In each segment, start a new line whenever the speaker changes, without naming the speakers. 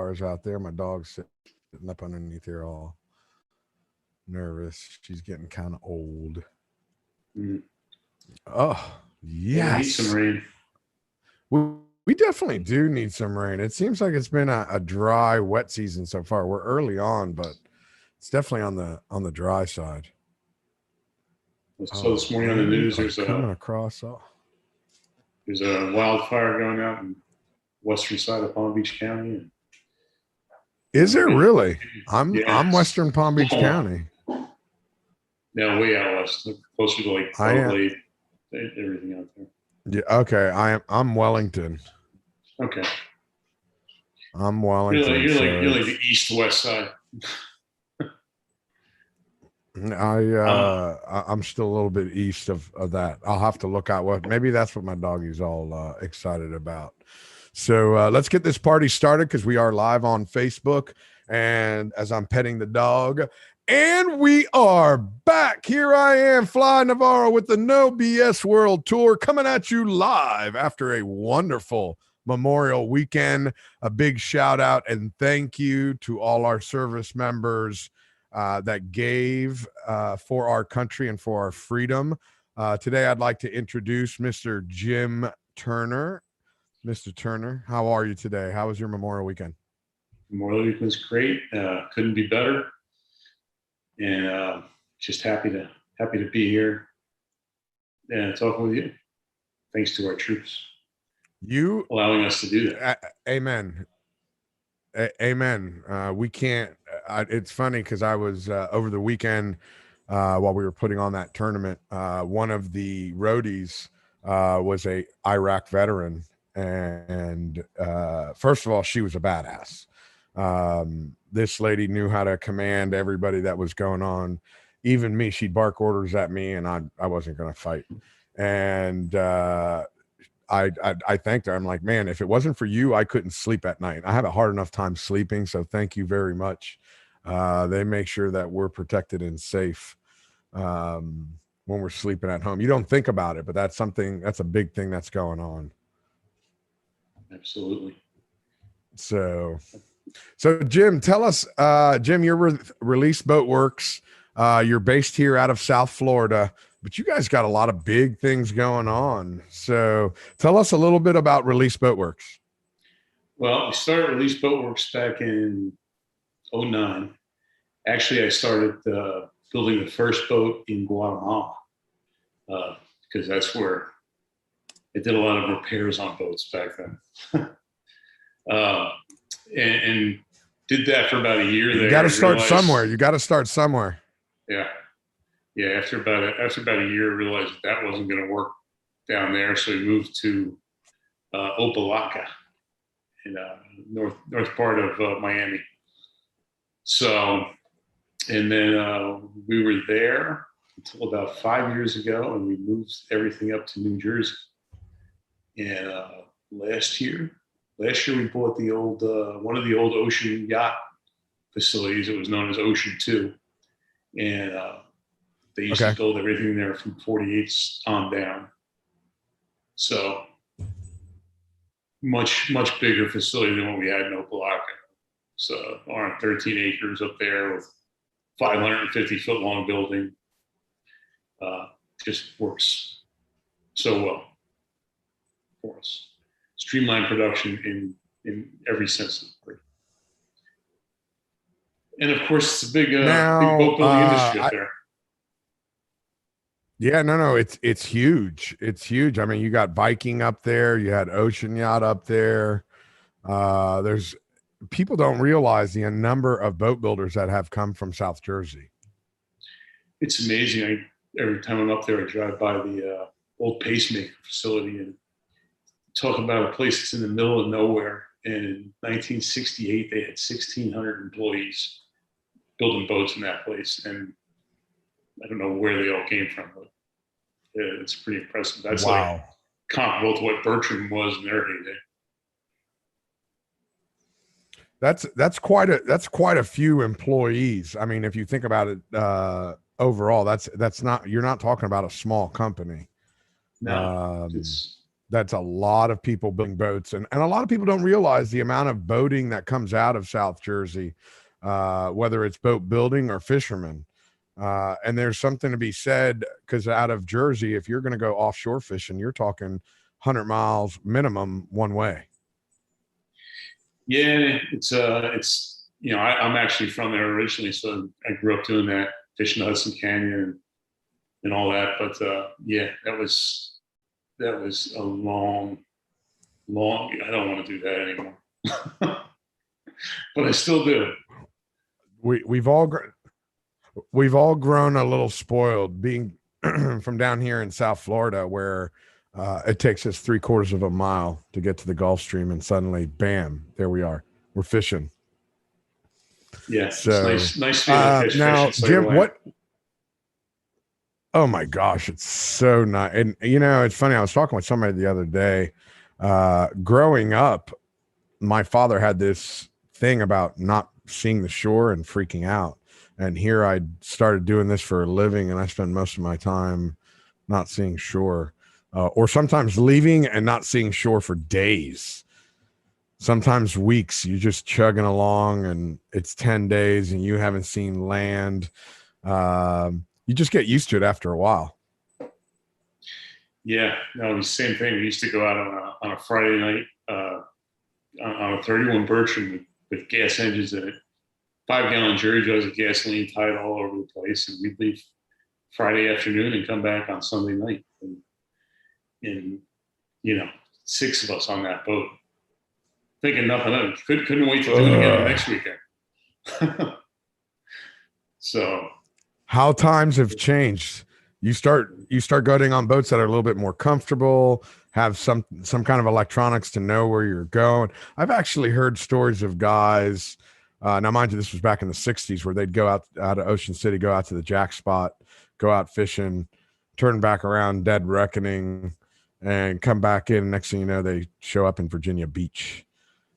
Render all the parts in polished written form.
cars out there. My dog's sitting up underneath here all nervous. She's getting kind of old.
Mm.
Oh,
Yeah, we need some
yes.
rain.
We definitely do need some rain. It seems like it's been a dry, wet season so far. We're early on, but it's definitely on the dry side.
So this morning on the news,
Waves are coming across.
there's a wildfire going out in western side of Palm Beach County. And,
Is there really?
yeah,
I'm Western Palm Beach County.
No, way out west, closer to like Lake, everything out there.
Yeah. Okay. I'm Wellington.
Okay.
I'm Wellington.
You're like the east-west side.
I'm still a little bit east of that. I'll have to look out maybe that's what my doggy's all excited about. So let's get this party started because we are live on Facebook. And as I'm petting the dog, and we are back. Here I am, Fly Navarro, with the No BS World Tour, coming at you live after a wonderful Memorial weekend. A big shout out and thank you to all our service members that gave for our country and for our freedom. Today, I'd like to introduce Mr. Jim Turner. Mr. Turner, how are you today? How was your Memorial weekend?
Memorial weekend was great. Couldn't be better. And just happy to be here and talking with you. Thanks to our troops. You allowing us to do that.
Amen. Amen. We can't. It's funny because I was over the weekend while we were putting on that tournament. One of the roadies was a Iraq veteran, and first of all, she was a badass. This lady knew how to command everybody that was going on. Even me, she'd bark orders at me, and I wasn't going to fight. And I thanked her. I'm like, man, if it wasn't for you, I couldn't sleep at night. I have a hard enough time sleeping, so thank you very much. They make sure that we're protected and safe when we're sleeping at home. You don't think about it, but that's a big thing that's going on.
Absolutely.
So Jim, tell us, Jim, you're Release Boat Works. You're based here out of South Florida, but you guys got a lot of big things going on. So tell us a little bit about Release Boat Works.
Well, we started Release Boat Works back in 2009. Actually, I started building the first boat in Guatemala because that's where I did a lot of repairs on boats back then. And did that for about a year.
You got to start somewhere.
Yeah. After about a year, I realized that wasn't going to work down there, so we moved to Opelika in north part of Miami. So, and then we were there until about 5 years ago, and we moved everything up to New Jersey. And last year we bought the old one of the old ocean yacht facilities. It was known as Ocean 2, and they used to build everything there from 48s on down. So much bigger facility than what we had in Opelika. So on 13 acres up there with 550-foot long building. Just works so well for us. Streamlined production in every sense of the word. And of course, it's a big boat building industry up there.
Yeah, no, it's huge. It's huge. I mean, you got Viking up there, you had Ocean Yacht up there. There's people don't realize the number of boat builders that have come from South Jersey.
It's amazing. Every time I'm up there, I drive by the old pacemaker facility and talk about a place that's in the middle of nowhere. And in 1968, they had 1,600 employees building boats in that place. And I don't know where they all came from, but it's pretty impressive. That's like comparable to what Bertram was in their heyday.
That's quite a few employees. I mean, if you think about it overall, that's not, you're not talking about a small company.
No, it's
That's a lot of people building boats, and a lot of people don't realize the amount of boating that comes out of South Jersey, whether it's boat building or fishermen. And there's something to be said because out of Jersey, if you're going to go offshore fishing, you're talking 100 miles minimum one way.
Yeah, it's I'm actually from there originally, so I grew up doing that, fishing the Hudson Canyon and all that. But yeah, that was a long. I don't want to do that anymore, but I still do.
We've all grown a little spoiled being from down here in South Florida, where it takes us 3/4 of a mile to get to the Gulf Stream, and suddenly, bam, there we are. We're fishing.
Yeah, so, it's nice feeling fish.
Now, Jim, what? Oh my gosh, it's so nice. And it's funny. I was talking with somebody the other day. Growing up, my father had this thing about not seeing the shore and freaking out. And here I started doing this for a living, and I spend most of my time not seeing shore, or sometimes leaving and not seeing shore for days, sometimes weeks. You're just chugging along, and it's 10 days, and you haven't seen land. You just get used to it after a while.
Yeah, no, it was the same thing. We used to go out on a Friday night on a 31 Bertram with gas engines in it. 5-gallon jury jugs of gasoline tied all over the place, and we'd leave Friday afternoon and come back on Sunday night. And 6 of us on that boat, thinking nothing of it. Couldn't wait to do it again the next weekend. So,
how times have changed. You start going on boats that are a little bit more comfortable, have some kind of electronics to know where you're going. I've actually heard stories of guys. Now, mind you, this was back in the 60s, where they'd go out of Ocean City, go out to the jack spot, go out fishing, turn back around, dead reckoning, and come back in. Next thing you know, they show up in Virginia Beach.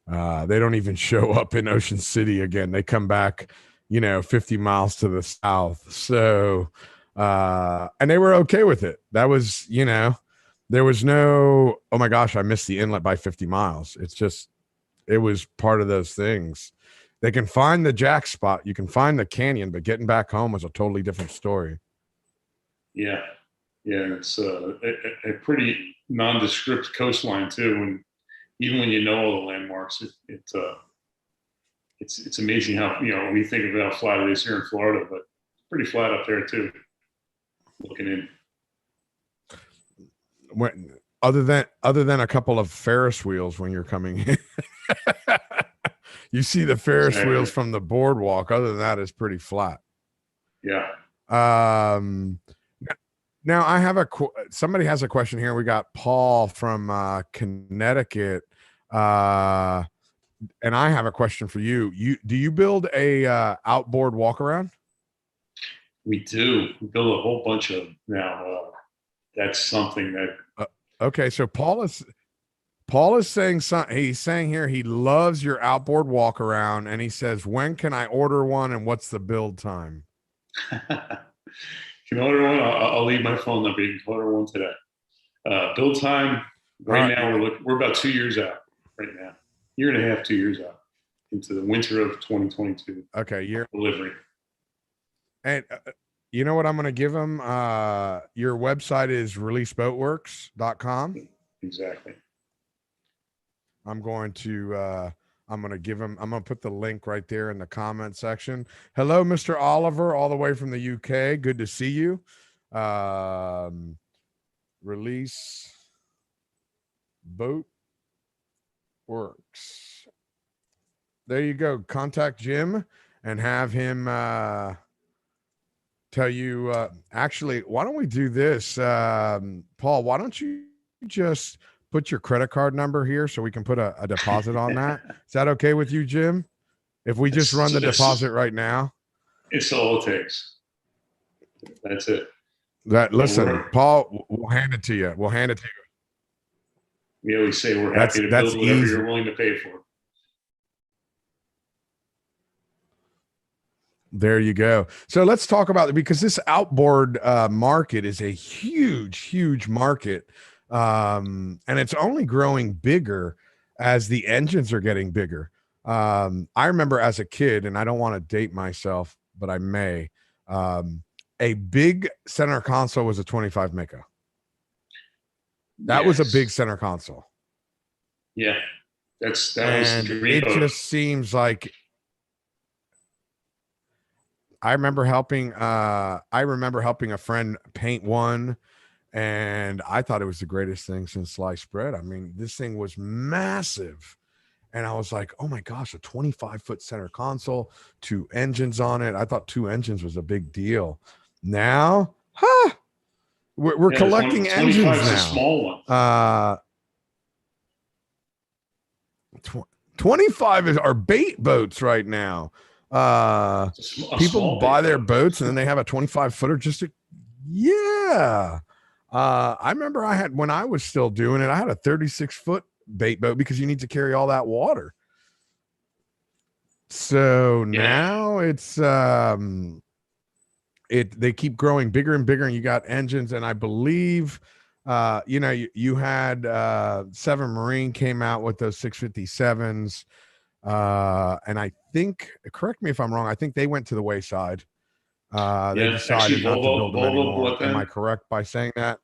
They don't even show up in Ocean City again. They come back, 50 miles to the south. So, and they were okay with it. That was, there was no, oh my gosh, I missed the inlet by 50 miles. It's just, it was part of those things. They can find the jack spot, you can find the canyon, but getting back home was a totally different story.
Yeah. It's a pretty nondescript coastline too. And even when you know all the landmarks, it's amazing how we think of how flat it is here in Florida, but it's pretty flat up there too. Looking in.
When other than a couple of Ferris wheels when you're coming in. You see the Ferris wheels from the boardwalk. Other than that, it's pretty flat.
Yeah.
Now I have somebody has a question here. We got Paul from Connecticut, and I have a question for you. Do you build a outboard walk around?
We do. We build a whole bunch of them now. That's something that.
Okay, so Paul is saying something. He's saying here he loves your outboard walk around, and he says, "When can I order one, and what's the build time?"
You can order one. I'll leave my phone number. You can order one today. Build time right now. We're about 2 years out right now. 1.5 years, 2 years out into the winter of 2022.
Okay, year
delivery.
And you know what I'm going to give him? Your website is releaseboatworks.com.
Exactly.
I'm going to give him, I'm going to put the link right there in the comment section. Hello, Mr. Oliver, all the way from the UK. Good to see you. Release Boat Works. There you go. Contact Jim and have him tell you. Actually, why don't we do this? Paul, why don't you just put your credit card number here so we can put a deposit on that? Is that okay with you, Jim? If we just run the deposit right now?
It's all it takes. That's it.
Listen, Paul, we'll hand it to you. We'll hand it to you.
We always say we're happy to build whatever you're willing to pay for.
There you go. So let's talk about it, because this outboard market is a huge, huge market. And it's only growing bigger as the engines are getting bigger. I remember as a kid, and I don't want to date myself, but I may. A big center console was a 25 Mega. That was a big
Yes.
center console.
Yeah. That was the
And
dream
it
boat.
just seems like I remember helping a friend paint one, and I thought it was the greatest thing since sliced bread. I mean, this thing was massive. And I was like, oh my gosh, a 25-foot center console, 2 engines on it. I thought 2 engines was a big deal. Now, we're collecting engines
25 is a
now.
small one.
25 are bait boats right now. People buy their boats and then they have a 25-footer just to, yeah. I remember when I was still doing it, I had a 36-foot bait boat because you need to carry all that water. So now it's they keep growing bigger and bigger, and you got engines, and I believe you had Seven Marine came out with those 657s, and I think, correct me if I'm wrong, I think they went to the wayside. They decided not to build them anymore. Am I correct by saying that?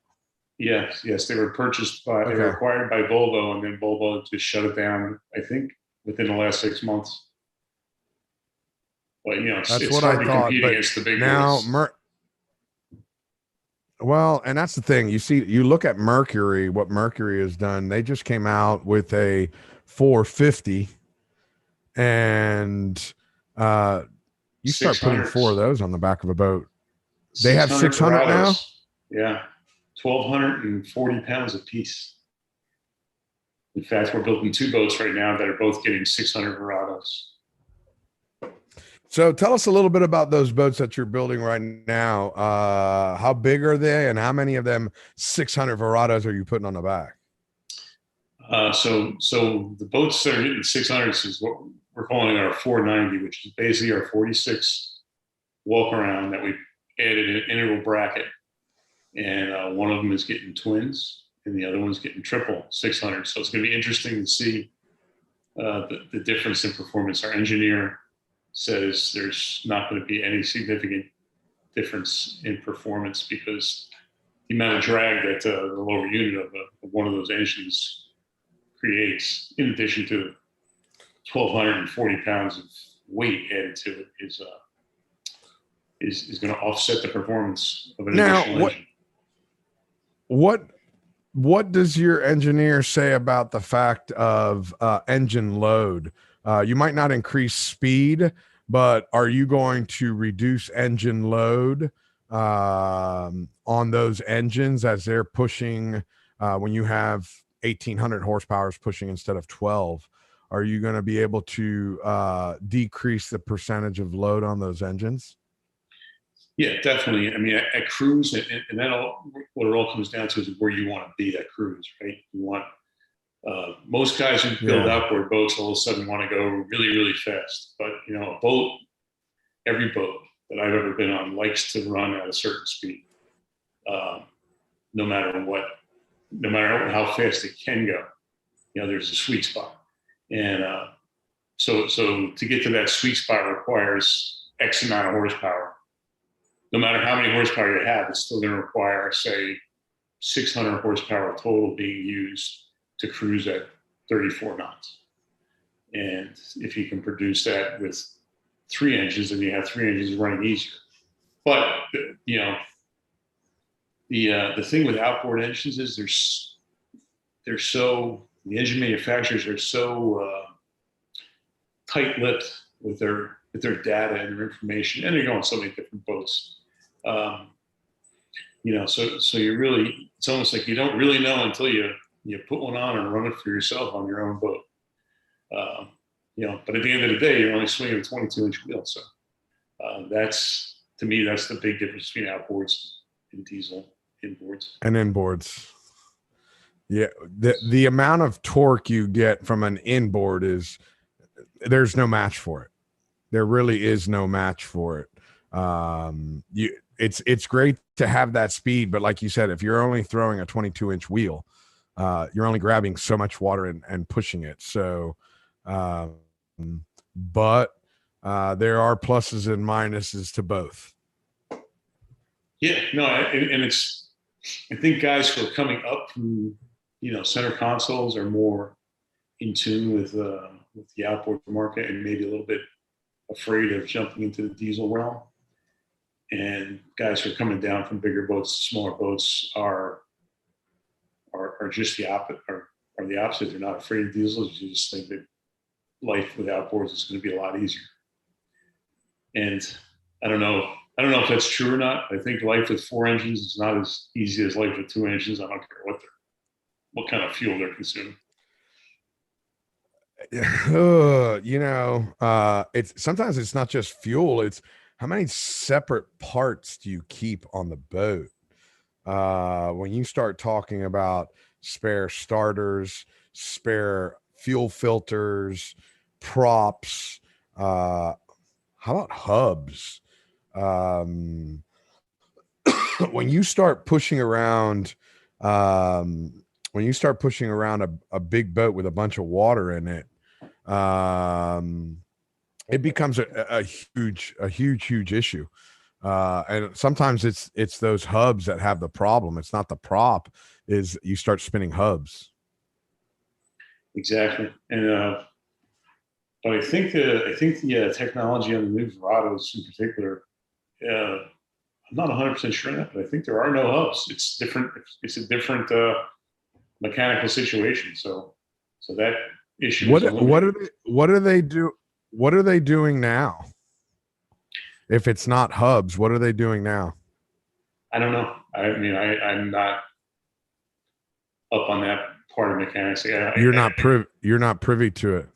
Yes, they were purchased by, they were acquired by Volvo, and then Volvo just shut it down, I think, within the last 6 months. But
that's what I thought. But now, well, and that's the thing. You look at Mercury. What Mercury has done, they just came out with a 450, and you start putting 4 of those on the back of a boat. They have 600 now.
Yeah, 1,240 pounds a piece. In fact, we're building 2 boats right now that are both getting 600 Verados.
So tell us a little bit about those boats that you're building right now. How big are they, and how many of them 600 Verados are you putting on the back?
So the boats that are hitting 600s is what we're calling our 490, which is basically our 46 walk around that we added an integral bracket. And one of them is getting twins, and the other one's getting triple 600. So it's going to be interesting to see the difference in performance. Our engineer says there's not going to be any significant difference in performance because the amount of drag that the lower unit of one of those engines creates, in addition to 1,240 pounds of weight added to it, is going to offset the performance of an additional engine.
What does your engineer say about the fact of engine load? You might not increase speed, but are you going to reduce engine load on those engines as they're pushing? When you have 1,800 horsepower pushing instead of 12, are you going to be able to decrease the percentage of load on those engines?
Yeah, definitely. I mean, at cruise, and that what it all comes down to is where you want to be at cruise, right? You want most guys who build outboard boats all of a sudden want to go really, really fast. But a boat, every boat that I've ever been on likes to run at a certain speed, no matter how fast it can go. There's a sweet spot, and so to get to that sweet spot requires X amount of horsepower. No matter how many horsepower you have, it's still going to require, say, 600 horsepower total being used to cruise at 34 knots. And if you can produce that with 3 engines, then you have 3 engines running easier. But the thing with outboard engines is the engine manufacturers are so tight-lipped with their data and their information, and they go on so many different boats. So you really, it's almost like you don't really know until you put one on and run it for yourself on your own boat. But at the end of the day, you're only swinging a 22-inch wheel. So that's, to me, that's the big difference between outboards and diesel inboards.
And inboards. Yeah. The amount of torque you get from an inboard there's no match for it. There really is no match for it. It's great to have that speed, but like you said, if you're only throwing a 22-inch wheel, you're only grabbing so much water and pushing it. So, but there are pluses and minuses to both.
Yeah, no, and it's, I think guys who are coming up from, center consoles are more in tune with the outboard market and maybe a little bit afraid of jumping into the diesel realm. And guys who are coming down from bigger boats, smaller boats are just the opposite. Are the opposite. They're not afraid of diesels. You just think that life with outboards is going to be a lot easier. And I don't know if that's true or not. I think life with 4 engines is not as easy as life with 2 engines. I don't care what kind of fuel they're consuming.
It's sometimes it's not just fuel, it's how many separate parts do you keep on the boat. When you start talking about spare starters, spare fuel filters, props, how about hubs? When you start pushing around a big boat with a bunch of water in it, it becomes a huge issue. And sometimes it's those hubs that have the problem. It's not the prop, is you start spinning hubs.
Exactly. And but I think the technology on the new Verados in particular, I'm not 100% sure on that, but I think there are no hubs. It's different. It's a different mechanical situation. So that issue.
What are they doing now? If it's not hubs, what are they doing now?
I don't know. I mean, I'm not up on that part of mechanics.
You're not privy to it.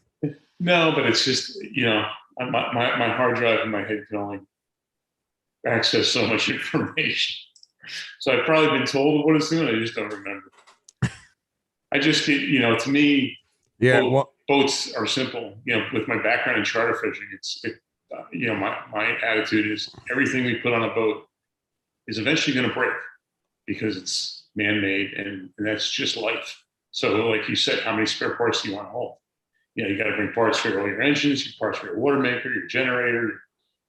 No, but it's just, my hard drive in my head can only access so much information. So I've probably been told what it's doing. I just don't remember. I just get, to me, boats are simple. With my background in charter fishing, my attitude is everything we put on a boat is eventually going to break because it's man-made, and that's just life. So like you said, how many spare parts do you want to hold? You got to bring parts for all your engines, your parts for your water maker, your generator, your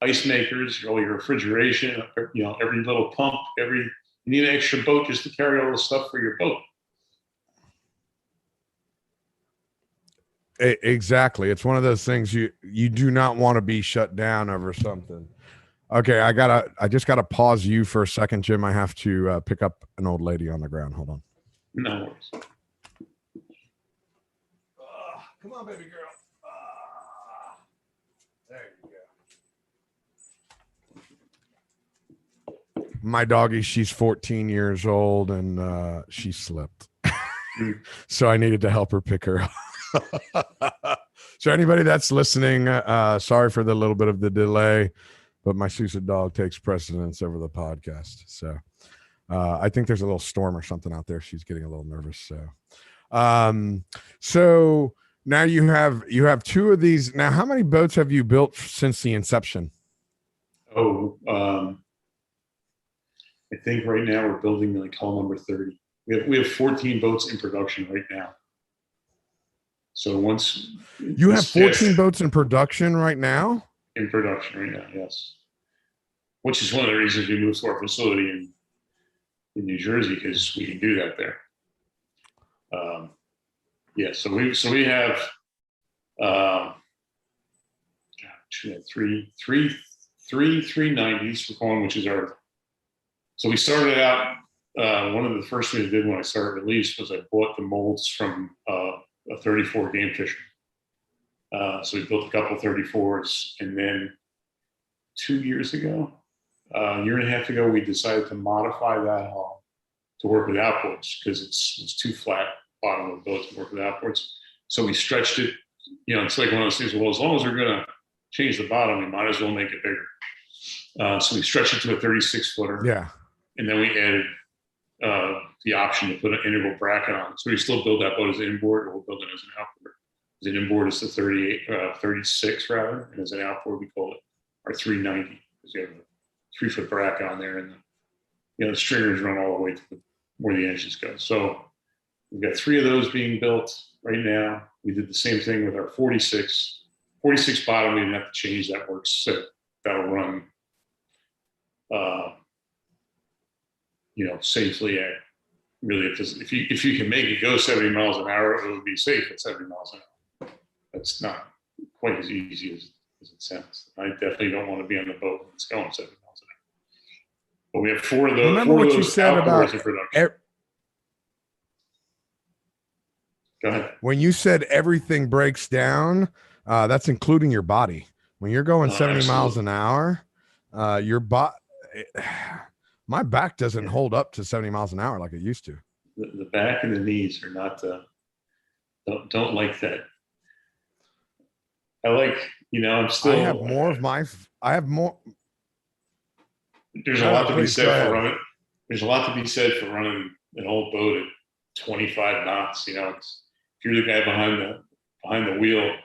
ice makers, all your refrigeration, every little pump, you need an extra boat just to carry all the stuff for your boat.
Exactly. It's one of those things you do not want to be shut down over something. Okay, I just gotta pause you for a second, Jim. I have to pick up an old lady on the ground. Hold on.
No worries.
Come on, baby girl. There you go. My doggie, she's 14 years old, and she slipped. So I needed to help her pick her up. So anybody that's listening, sorry for the little bit of the delay, but my Sousa dog takes precedence over the podcast. So I think there's a little storm or something out there. She's getting a little nervous. So now you have 2 of these. Now, how many boats have you built since the inception?
I think right now we're building like hull number 30. We have 14 boats in production right now. So once
you have 14 boats in production right now?
In production right now, yes. Which is one of the reasons we moved to our facility in New Jersey, because we can do that there. So we have three 390s, we're calling, which is our. So we started out. One of the first things I did when I started Release was I bought the molds from a 34 game fisher. So we built a couple 34s, and then 2 years ago, a year and a half ago, we decided to modify that hull to work with outboards because it's too flat bottom of the boat to work with outboards. So we stretched it. It's like one of those things. Well, as long as we're going to change the bottom, we might as well make it bigger. So we stretched it to a 36 footer.
Yeah. And
then we added the option to put an integral bracket on. So we still build that boat as an inboard, or we'll build it as an outboard. As an inboard, it's the 36 rather, and as an outboard, we call it our 390 because we have a 3-foot bracket on there, and the stringers run all the way to where the engines go. So We've got 3 of those being built right now. We did the same thing with our 46. 46 bottom, we didn't have to change. That works. So that'll run, safely at really, if you can make it go 70 miles an hour, it would be safe at 70 miles an hour. That's not quite as easy as it sounds. I definitely don't want to be on the boat when it's going 70 miles an hour. But we have 4 of those.
Remember what you said about
go ahead.
When you said everything breaks down, that's including your body. When you're going 70 miles an hour, your my back doesn't hold up to 70 miles an hour like it used to.
The back and the knees are not, don't like that. I like, I'm still.
I have more.
There's a lot to be said for running. There's a lot to be said for running an old boat at 25 knots. If you're the guy behind the wheel,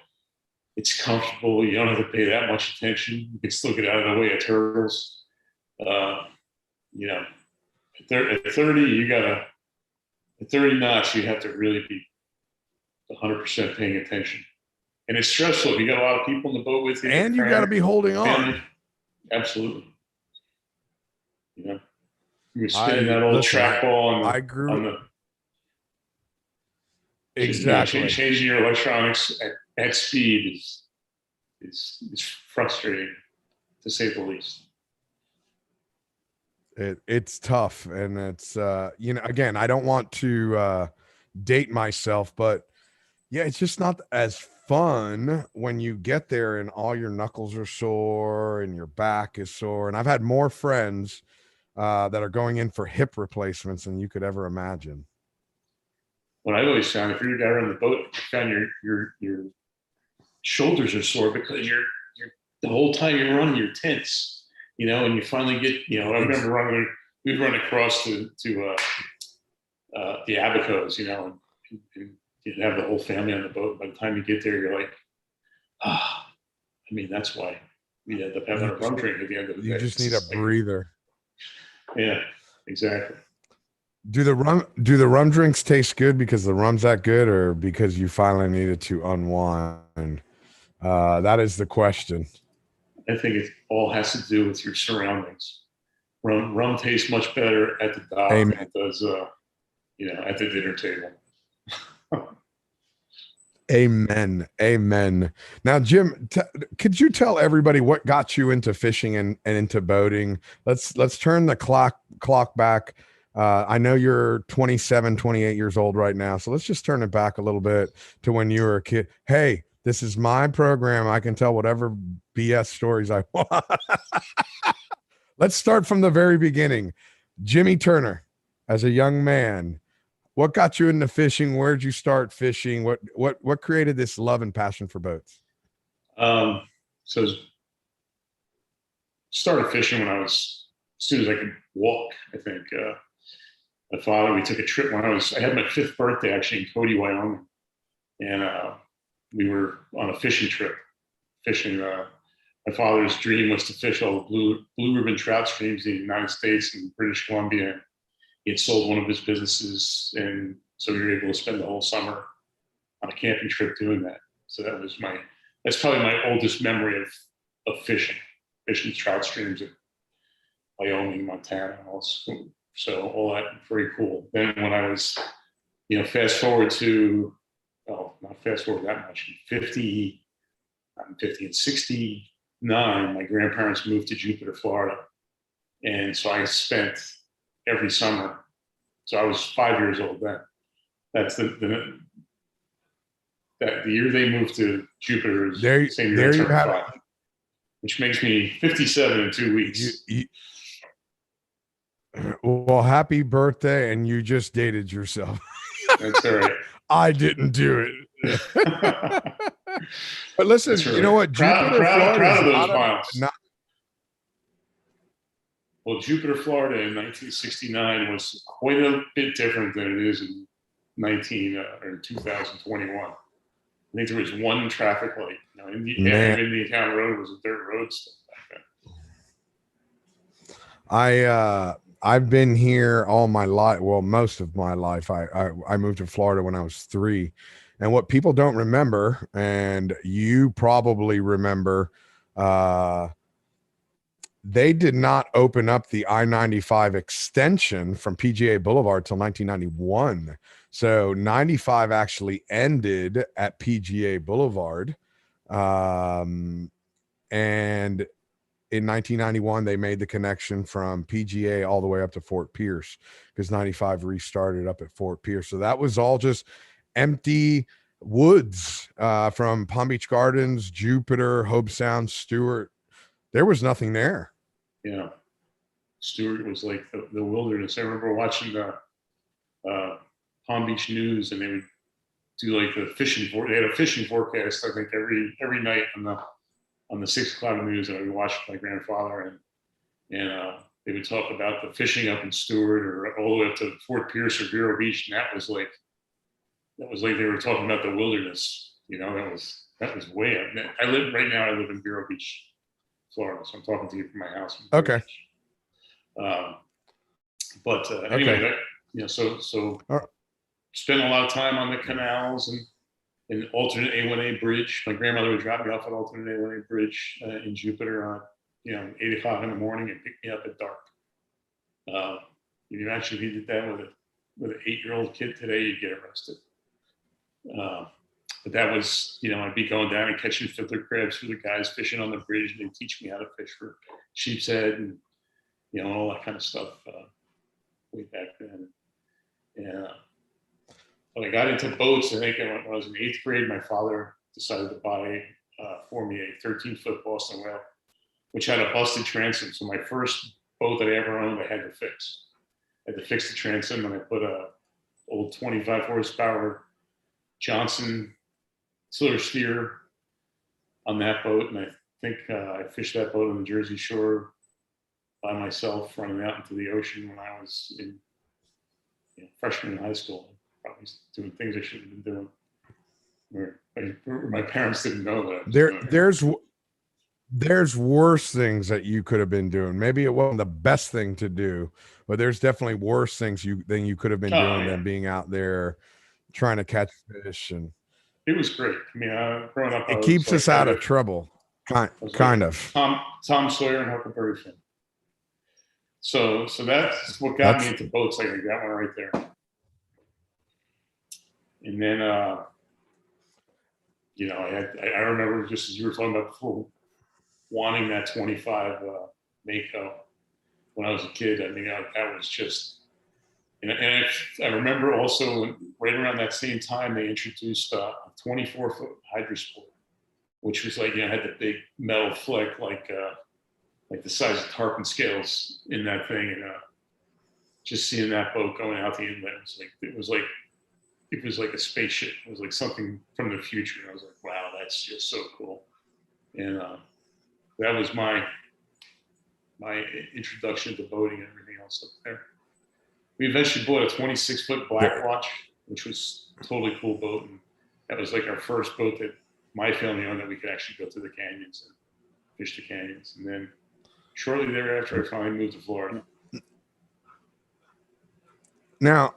it's comfortable. You don't have to pay that much attention. You can still get out of the way of turtles. At 30, at 30 knots, you have to really be 100% paying attention. And it's stressful. You got a lot of people in the boat with you.
And you got to be holding on.
Absolutely. You're spinning that old trackball
exactly.
Changing your electronics at speed is frustrating, to say the least.
It's tough, and it's again, I don't want to date myself, but yeah, it's just not as fun when you get there and all your knuckles are sore and your back is sore. And I've had more friends that are going in for hip replacements than you could ever imagine.
What I've always found, if you're a guy on the boat, you found your shoulders are sore because you're the whole time you're running, you're tense, and you finally get, I remember we'd run across to the Abacos, and you have the whole family on the boat. By the time you get there, you're like, that's why we end up having a rum drink at the end of the day.
You just need a breather.
Yeah, exactly.
Do the rum drinks taste good because the rum's that good, or because you finally needed to unwind? That is the question.
I think it all has to do with your surroundings. Rum tastes much better at the dock than it does, at the dinner table.
Amen. Now, Jim, could you tell everybody what got you into fishing and into boating? Let's turn the clock back. I know you're 27, 28 years old right now, so let's just turn it back a little bit to when you were a kid. Hey, this is my program. I can tell whatever BS stories I want. Let's start from the very beginning. Jimmy Turner, as a young man, what got you into fishing? Where'd you start fishing? What created this love and passion for boats?
So started fishing when as soon as I could walk, I think. My father, we took a trip when I had my 5th birthday actually in Cody, Wyoming. And we were on a fishing trip. My father's dream was to fish all the blue ribbon trout streams in the United States and British Columbia. He had sold one of his businesses, and so we were able to spend the whole summer on a camping trip doing that. So that's probably my oldest memory of fishing trout streams in Wyoming, Montana, and all. So all that, very cool. Then when I was, fast forward to, not fast forward that much, I'm 50 and 69, my grandparents moved to Jupiter, Florida. And so I spent every summer. So I was 5 years old then. That's the year they moved to Jupiter is the same year I turned 5, which makes me 57 in 2 weeks.
Well, happy birthday, and you just dated yourself.
That's all right.
I didn't do it. But listen,
right.
You know what?
Proud of those miles. Well, Jupiter, Florida in 1969 was quite a bit different than it is in 2021. I think there was one traffic light. Indian Town Road was a dirt road stuff back then.
I've been here all my life. Well, most of my life. I moved to Florida when I was 3. And what people don't remember, and you probably remember, uh, they did not open up the I-95 extension from PGA Boulevard till 1991. So 95 actually ended at PGA Boulevard. And in 1991, they made the connection from PGA all the way up to Fort Pierce, because 95 restarted up at Fort Pierce. So that was all just empty woods from Palm Beach Gardens, Jupiter, Hobe Sound, Stewart. There was nothing there.
Yeah. Stewart was like the wilderness. I remember watching the Palm Beach News, and they would do like the fishing they had a fishing forecast, I think, every night on the 6 o'clock news, and I would watch with my grandfather, and they would talk about the fishing up in Stewart or all the way up to Fort Pierce or Vero Beach, and that was like they were talking about the wilderness. You know, that was way up. I live in Vero Beach, Florida, so I'm talking to you from my house.
Okay.
But anyway, that, you know, so spent a lot of time on the canals and alternate A1A bridge. My grandmother would drop me off at alternate A1A bridge in Jupiter on, 8 o'clock in the morning and pick me up at dark. If you actually did that with an 8-year-old kid today, you'd get arrested. But that was, I'd be going down and catching fiddler crabs for the guys fishing on the bridge, and they'd teach me how to fish for sheep's head and, all that kind of stuff way back then. And when I got into boats, I think when I was in 8th grade, my father decided to buy for me a 13-foot Boston whale, which had a busted transom. So my first boat that I ever owned, I had to fix. I had to fix the transom, and I put a old 25 horsepower Johnson Silver Sphere on that boat, and I think I fished that boat on the Jersey Shore by myself, running out into the ocean when I was in freshman in high school. Probably doing things I shouldn't have been doing. Where my parents didn't know that.
There's worse things that you could have been doing. Maybe it wasn't the best thing to do, but there's definitely worse things than you could have been doing than being out there trying to catch fish. And
it was great. I mean, growing up,
it keeps us out of trouble. Kind of.
Tom Sawyer and Huckleberry Finn. So that's what got me into boats. Like that one right there. And then, I remember, just as you were talking about before, wanting that 25 Mako when I was a kid. I mean, that was just, and I remember also right around that same time, they introduced a 24-foot Hydrosport, which was like, had the big metal flick, like the size of tarpon scales in that thing. And just seeing that boat going out the inlet, it was like a spaceship. It was like something from the future. And I was like, wow, that's just so cool. And that was my introduction to boating and everything else up there. We eventually bought a 26-foot Blackwatch, which was a totally cool boat. And that was like our first boat that my family owned that we could actually go to the canyons and fish the canyons. And then shortly thereafter, I finally moved to Florida.
Now,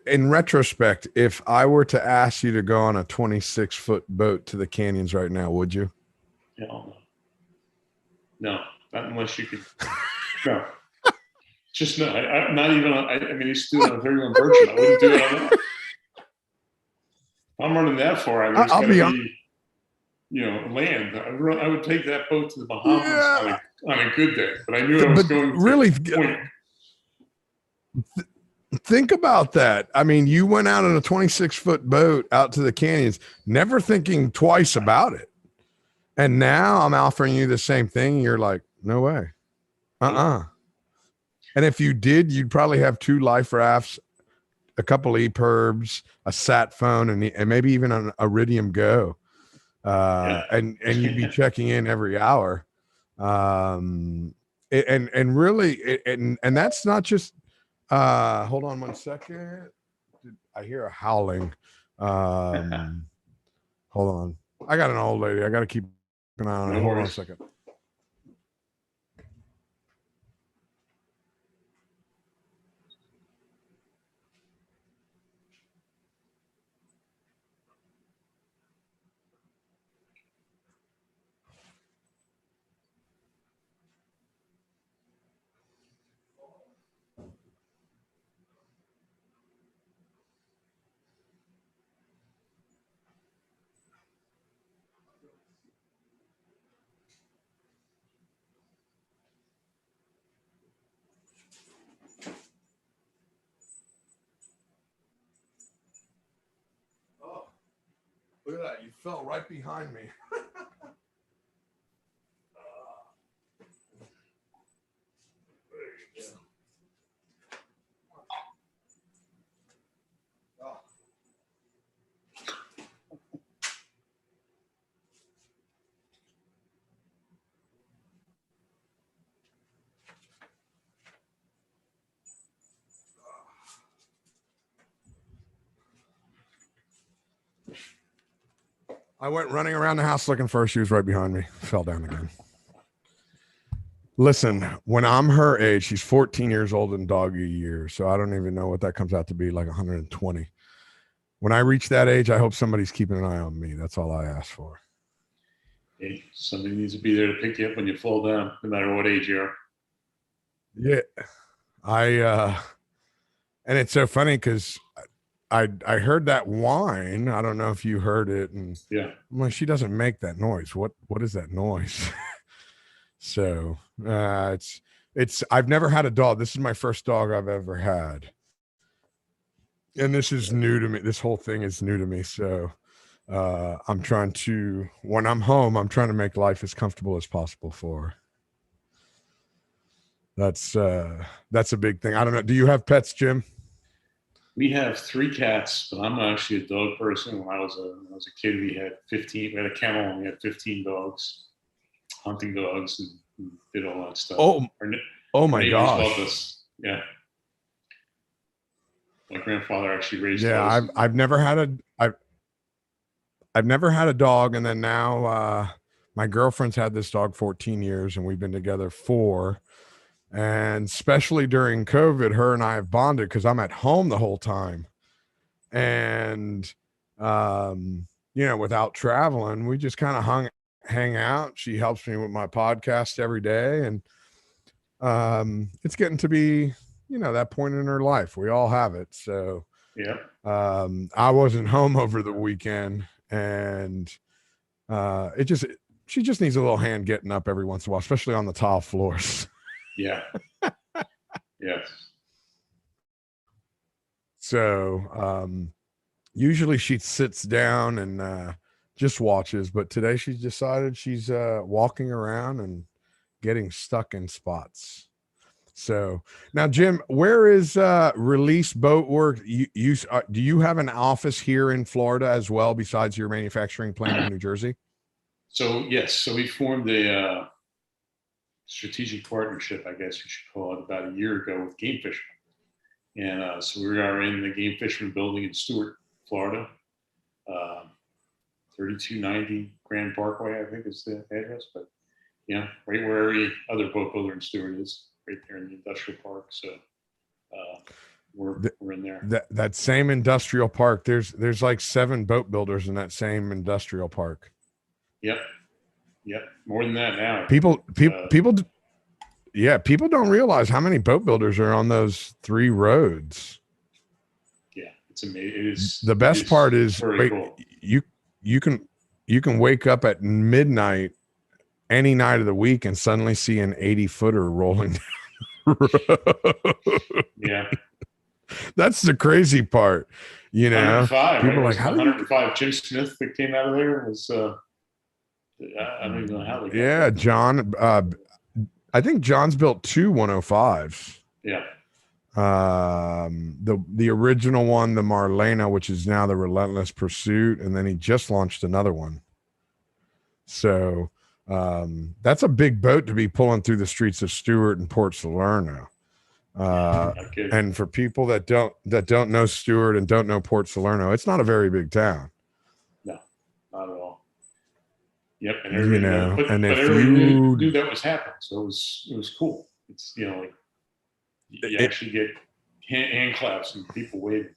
in retrospect, if I were to ask you to go on a 26-foot boat to the canyons right now, would you?
Hell no, not unless you could. No, just no. Not even. I mean, he's doing a very Virgin. I wouldn't do it on that. I'm running that far. I mean, it's gotta be, land. I would take that boat to the Bahamas on a good day, but I knew I was going to
really. Think about that. I mean, you went out on a 26-foot boat out to the canyons, never thinking twice about it. And now I'm offering you the same thing. You're like, no way. And if you did, you'd probably have 2 life rafts, a couple EPIRBs, a sat phone, and maybe even an Iridium Go. And you'd be checking in every hour. And that's not just, hold on 1 second. I hear a howling. Hold on. I got an old lady. I got to keep an eye on her. Hold on a second. that. You fell right behind me. There you go. Oh. I went running around the house looking for her. She was right behind me. Fell down again. Listen, when I'm her age, she's 14 years old in doggy years. So I don't even know what that comes out to be, like 120. When I reach that age, I hope somebody's keeping an eye on me. That's all I ask for.
Hey, somebody needs to be there to pick you up when you fall down, no matter what age you are.
Yeah. And it's so funny because I heard that whine. I don't know if you heard it. And
yeah,
I'm like, she doesn't make that noise. What is that noise? So it's I've never had a dog. This is my first dog I've ever had. And this is new to me. This whole thing is new to me. So I'm trying to, when I'm home, I'm trying to make life as comfortable as possible for her. That's a big thing. I don't know. Do you have pets, Jim?
We have 3 cats, but I'm actually a dog person. When I was a kid, we had 15. We had a kennel, and we had 15 dogs, hunting dogs, and did all that stuff.
Oh my gosh!
Loved us. Yeah, my grandfather actually raised.
Yeah,
dogs.
I've never had I've never had a dog, and then now my girlfriend's had this dog 14 years, and we've been together 4. And especially during COVID, her and I have bonded because I'm at home the whole time. And, without traveling, we just kind of hang out. She helps me with my podcast every day. And it's getting to be, that point in her life. We all have it. So
yeah.
I wasn't home over the weekend, and she just needs a little hand getting up every once in a while, especially on the tile floors.
Yeah. Yes.
So usually she sits down and just watches, but today she's decided she's walking around and getting stuck in spots. So now, Jim, where is Release Boat Work? Do you have an office here in Florida as well, besides your manufacturing plant in New Jersey?
So yes, so we formed a strategic partnership, I guess you should call it, about a year ago with Game Fisherman. And so we are in the Game Fisherman building in Stuart, Florida. 3290 Grand Parkway, I think is the address. But yeah, right where every other boat builder in Stuart is, right there in the industrial park. So we're in there.
That same industrial park, there's like 7 boat builders in that same industrial park.
Yep. More than that now.
People don't realize how many boat builders are on those 3 roads.
Yeah, it's amazing. It is.
The best part is
cool.
you can wake up at midnight any night of the week and suddenly see an 80-footer rolling down the road.
Yeah.
That's the crazy part. People are like, how
105 Jim Smith that came out of there was I don't even know how they got
that. John, I think John's built 2 105s.
Yeah.
The original one, the Marlena, which is now the Relentless Pursuit, and then he just launched another one. So that's a big boat to be pulling through the streets of Stuart and Port Salerno. And for people that don't know Stuart and don't know Port Salerno, it's not a very big town.
No, not at all. Yep, and
and
but
if
everybody
you
knew that was happening, so it was cool. It's like you actually get hand claps and people waving.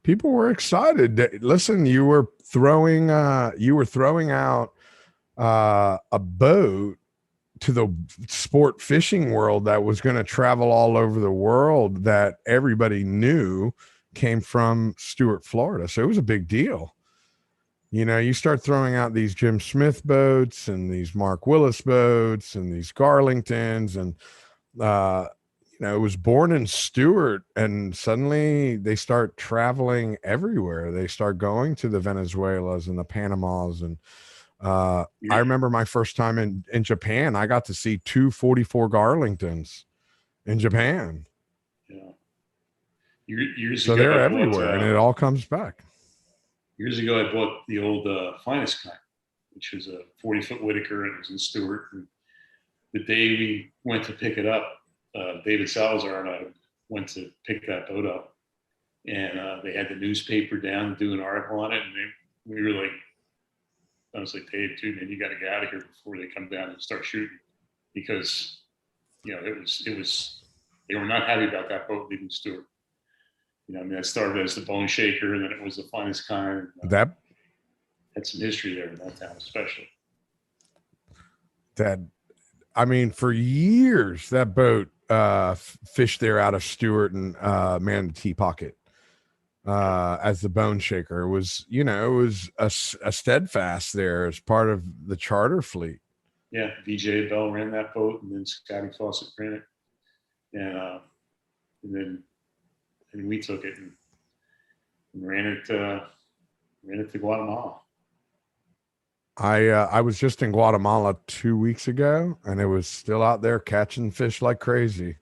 People were excited. Listen, you were throwing out a boat to the sport fishing world that was going to travel all over the world, that everybody knew came from Stuart, Florida. So it was a big deal. You start throwing out these Jim Smith boats and these Mark Willis boats and these Garlingtons, and it was born in Stewart, and suddenly they start traveling everywhere. They start going to the Venezuelas and the Panamas. And I remember my first time in Japan, I got to see 244 Garlingtons in Japan.
Yeah. Years
so
ago,
they're
I
everywhere,
bought,
and it all comes back.
years ago, I bought the old Finest Kind, which was a 40-foot Whitaker, and it was in Stewart. And the day we went to pick it up, David Salazar and I went to pick that boat up, and they had the newspaper down to do an article on it, and we were like, I was like, hey, dude, man, you got to get out of here before they come down and start shooting, because it was they were not happy about that boat leaving Stewart. I mean, that started as the Bone Shaker, and then it was the Finest Kind.
That
had some history there in that town, especially.
I mean, for years that boat fished there out of Stewart and Manatee Pocket as the Bone Shaker. It was, it was a Steadfast there as part of the charter fleet.
Yeah, VJ Bell ran that boat, and then Scotty Fawcett ran it, and then we took it and ran it to Guatemala.
I was just in Guatemala 2 weeks ago, and it was still out there catching fish like crazy.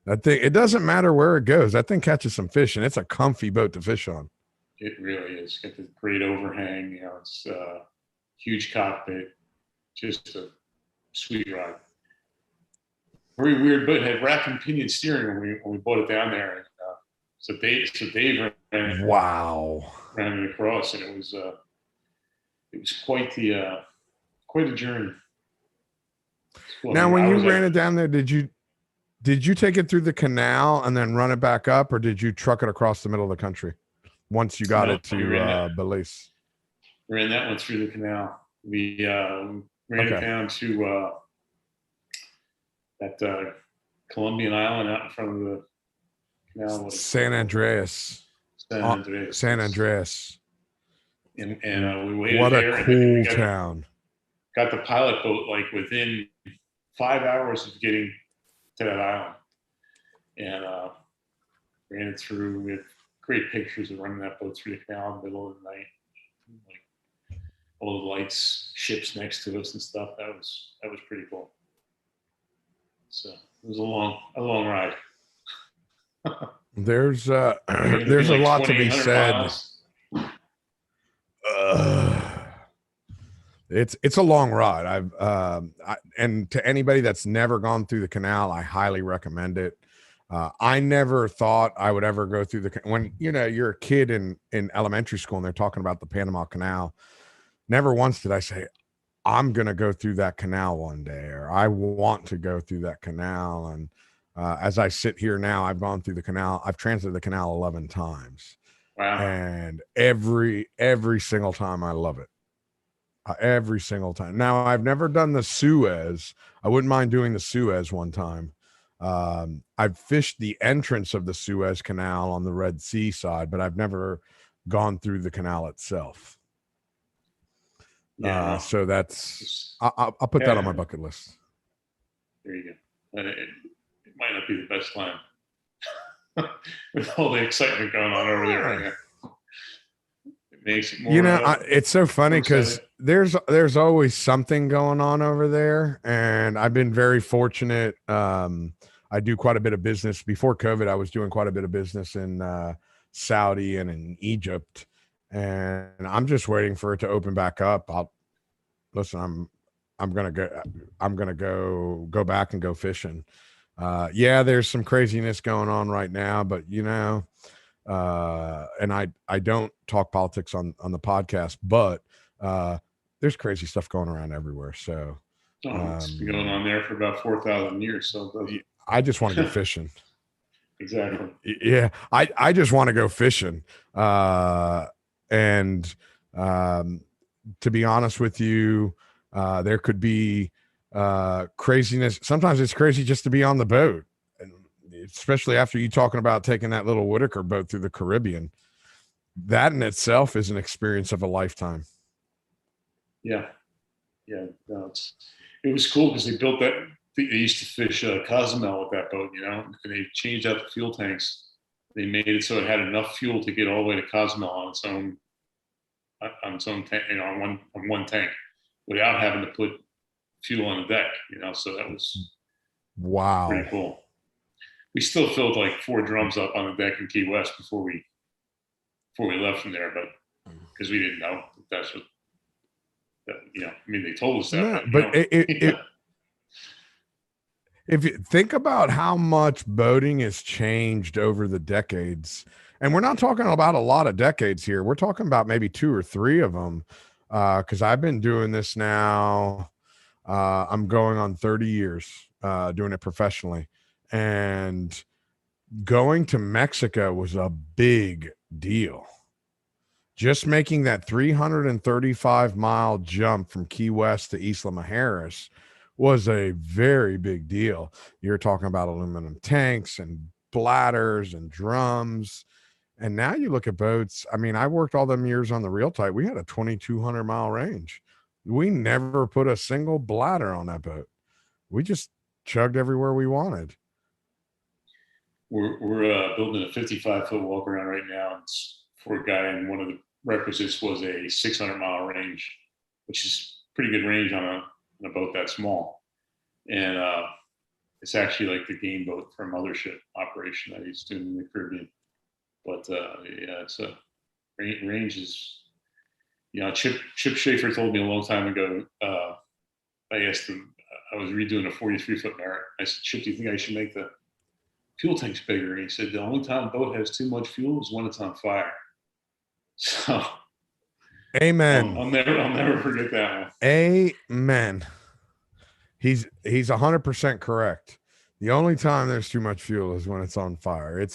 That thing, it doesn't matter where it goes. That thing catches some fish, and it's a comfy boat to fish on.
It really is. Got the great overhang. It's a huge cockpit. Just a sweet ride. Very weird boat. It had rack and pinion steering when we bought it down there. And, so Dave ran it.
Wow.
Ran it across, and it was quite a journey.
Well, now, when you ran it down there, did you take it through the canal and then run it back up, or did you truck it across the middle of the country once you got it to Belize?
Ran that one through the canal. We ran it down to that Colombian island out in front of the canal.
San Andreas. San Andreas.
And we waited.
What
there,
a cool town.
Got the pilot boat like within 5 hours of getting to that island, and ran it through. We had great pictures of running that boat through the canal in the middle of the night, like all the lights, ships next to us and stuff. That was pretty cool. So it was a long ride.
There's a lot to be said. It's a long ride. And to anybody that's never gone through the canal, I highly recommend it. I never thought I would ever go through when you're a kid in elementary school and they're talking about the Panama Canal. Never once did I say, I'm going to go through that canal one day, or I want to go through that canal. And as I sit here now, I've gone through the canal. I've transited the canal 11 times.
Wow.
And every single time I love it. Every single time. Now, I've never done the Suez. I wouldn't mind doing the Suez one time. I've fished the entrance of the Suez Canal on the Red Sea side, but I've never gone through the canal itself.
Yeah,
so that's I'll put that on my bucket list.
There you go. It might not be the best time with all the excitement going on over there right now. It makes it more.
It's so funny because there's always something going on over there, and I've been very fortunate. I do quite a bit of business. Before COVID, I was doing quite a bit of business in Saudi and in Egypt. And I'm just waiting for it to open back up. I'm gonna go back and go fishing. There's some craziness going on right now, but and I don't talk politics on the podcast, but there's crazy stuff going around everywhere. So
it's been going on there for about 4,000 years. So
I just want to go fishing.
Exactly.
Yeah, I just want to go fishing. And to be honest with you, there could be craziness. Sometimes it's crazy just to be on the boat, and especially after you talking about taking that little Whitaker boat through the Caribbean. That in itself is an experience of a lifetime.
Yeah. No, it was cool because they built that. they used to fish Cozumel with that boat, and they changed out the fuel tanks. They made it so it had enough fuel to get all the way to Cozumel on its own tank, on one tank, without having to put fuel on the deck. So that was
wow,
pretty cool. We still filled like 4 drums up on the deck in Key West before we left from there, but because we didn't know that's what. They told us that.
But if you think about how much boating has changed over the decades, and we're not talking about a lot of decades here, we're talking about maybe 2 or 3 of them. Because I've been doing this now. I'm going on 30 years doing it professionally, and going to Mexico was a big deal. Just making that 335-mile jump from Key West to Isla Mujeres was a very big deal. You're talking about aluminum tanks and bladders and drums. And now you look at boats. I mean, I worked all them years on the Real Tight. We had a 2,200-mile range. We never put a single bladder on that boat. We just chugged everywhere we wanted.
We're building a 55-foot walk around right now. It's for a guy, and one of the requisites was a 600-mile range, which is pretty good range on a boat that small. And it's actually like the game boat for a mothership operation that he's doing in the Caribbean. But it's a range is, Chip Schaefer told me a long time ago. I asked him, I was redoing a 43-foot Merritt. I said, Chip, do you think I should make the fuel tanks bigger? And he said, the only time a boat has too much fuel is when it's on fire. So,
amen.
I'll never forget that one.
Amen. He's 100% correct. The only time there's too much fuel is when it's on fire. You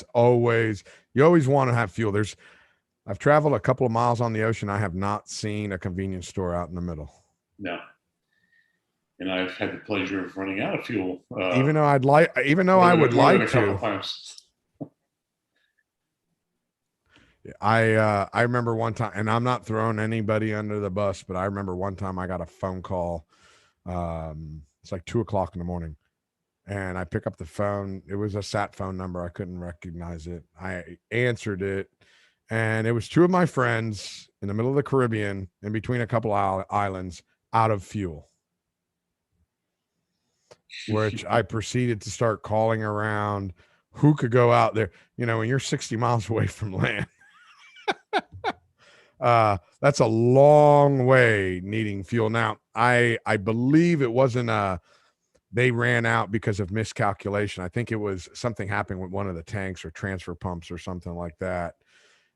always want to have fuel. I've traveled a couple of miles on the ocean. I have not seen a convenience store out in the middle.
No. And I've had the pleasure of running out of fuel.
Even though I would like to. I remember one time, and I'm not throwing anybody under the bus, but I remember one time I got a phone call. It's like 2:00 in the morning, and I pick up the phone. It was a sat phone number. I couldn't recognize it. I answered it, and it was 2 of my friends in the middle of the Caribbean, in between a couple of islands, out of fuel. Which I proceeded to start calling around who could go out there. When you're 60 miles away from land, that's a long way needing fuel. Now, I believe it wasn't they ran out because of miscalculation. I think it was something happened with one of the tanks or transfer pumps or something like that.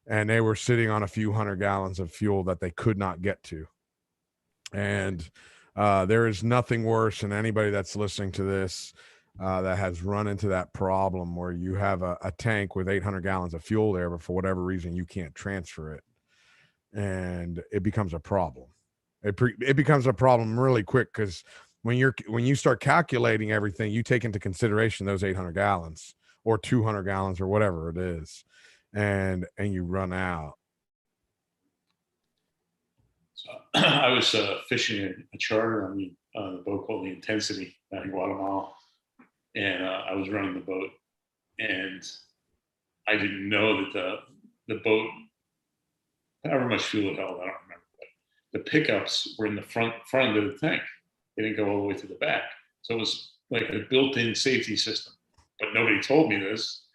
And they were sitting on a few hundred gallons of fuel that they could not get to. And there is nothing worse than anybody that's listening to this that has run into that problem where you have a tank with 800 gallons of fuel there, but for whatever reason, you can't transfer it. And it becomes a problem. It becomes a problem really quick, because when you start calculating everything, you take into consideration those 800 gallons or 200 gallons or whatever it is, and you run out.
So I was fishing a charter on the boat called the Intensity down in Guatemala, and I was running the boat, and I didn't know that the boat, however much fuel it held, I don't remember, but the pickups were in the front of the tank. They didn't go all the way to the back, so it was like a built-in safety system. But nobody told me this.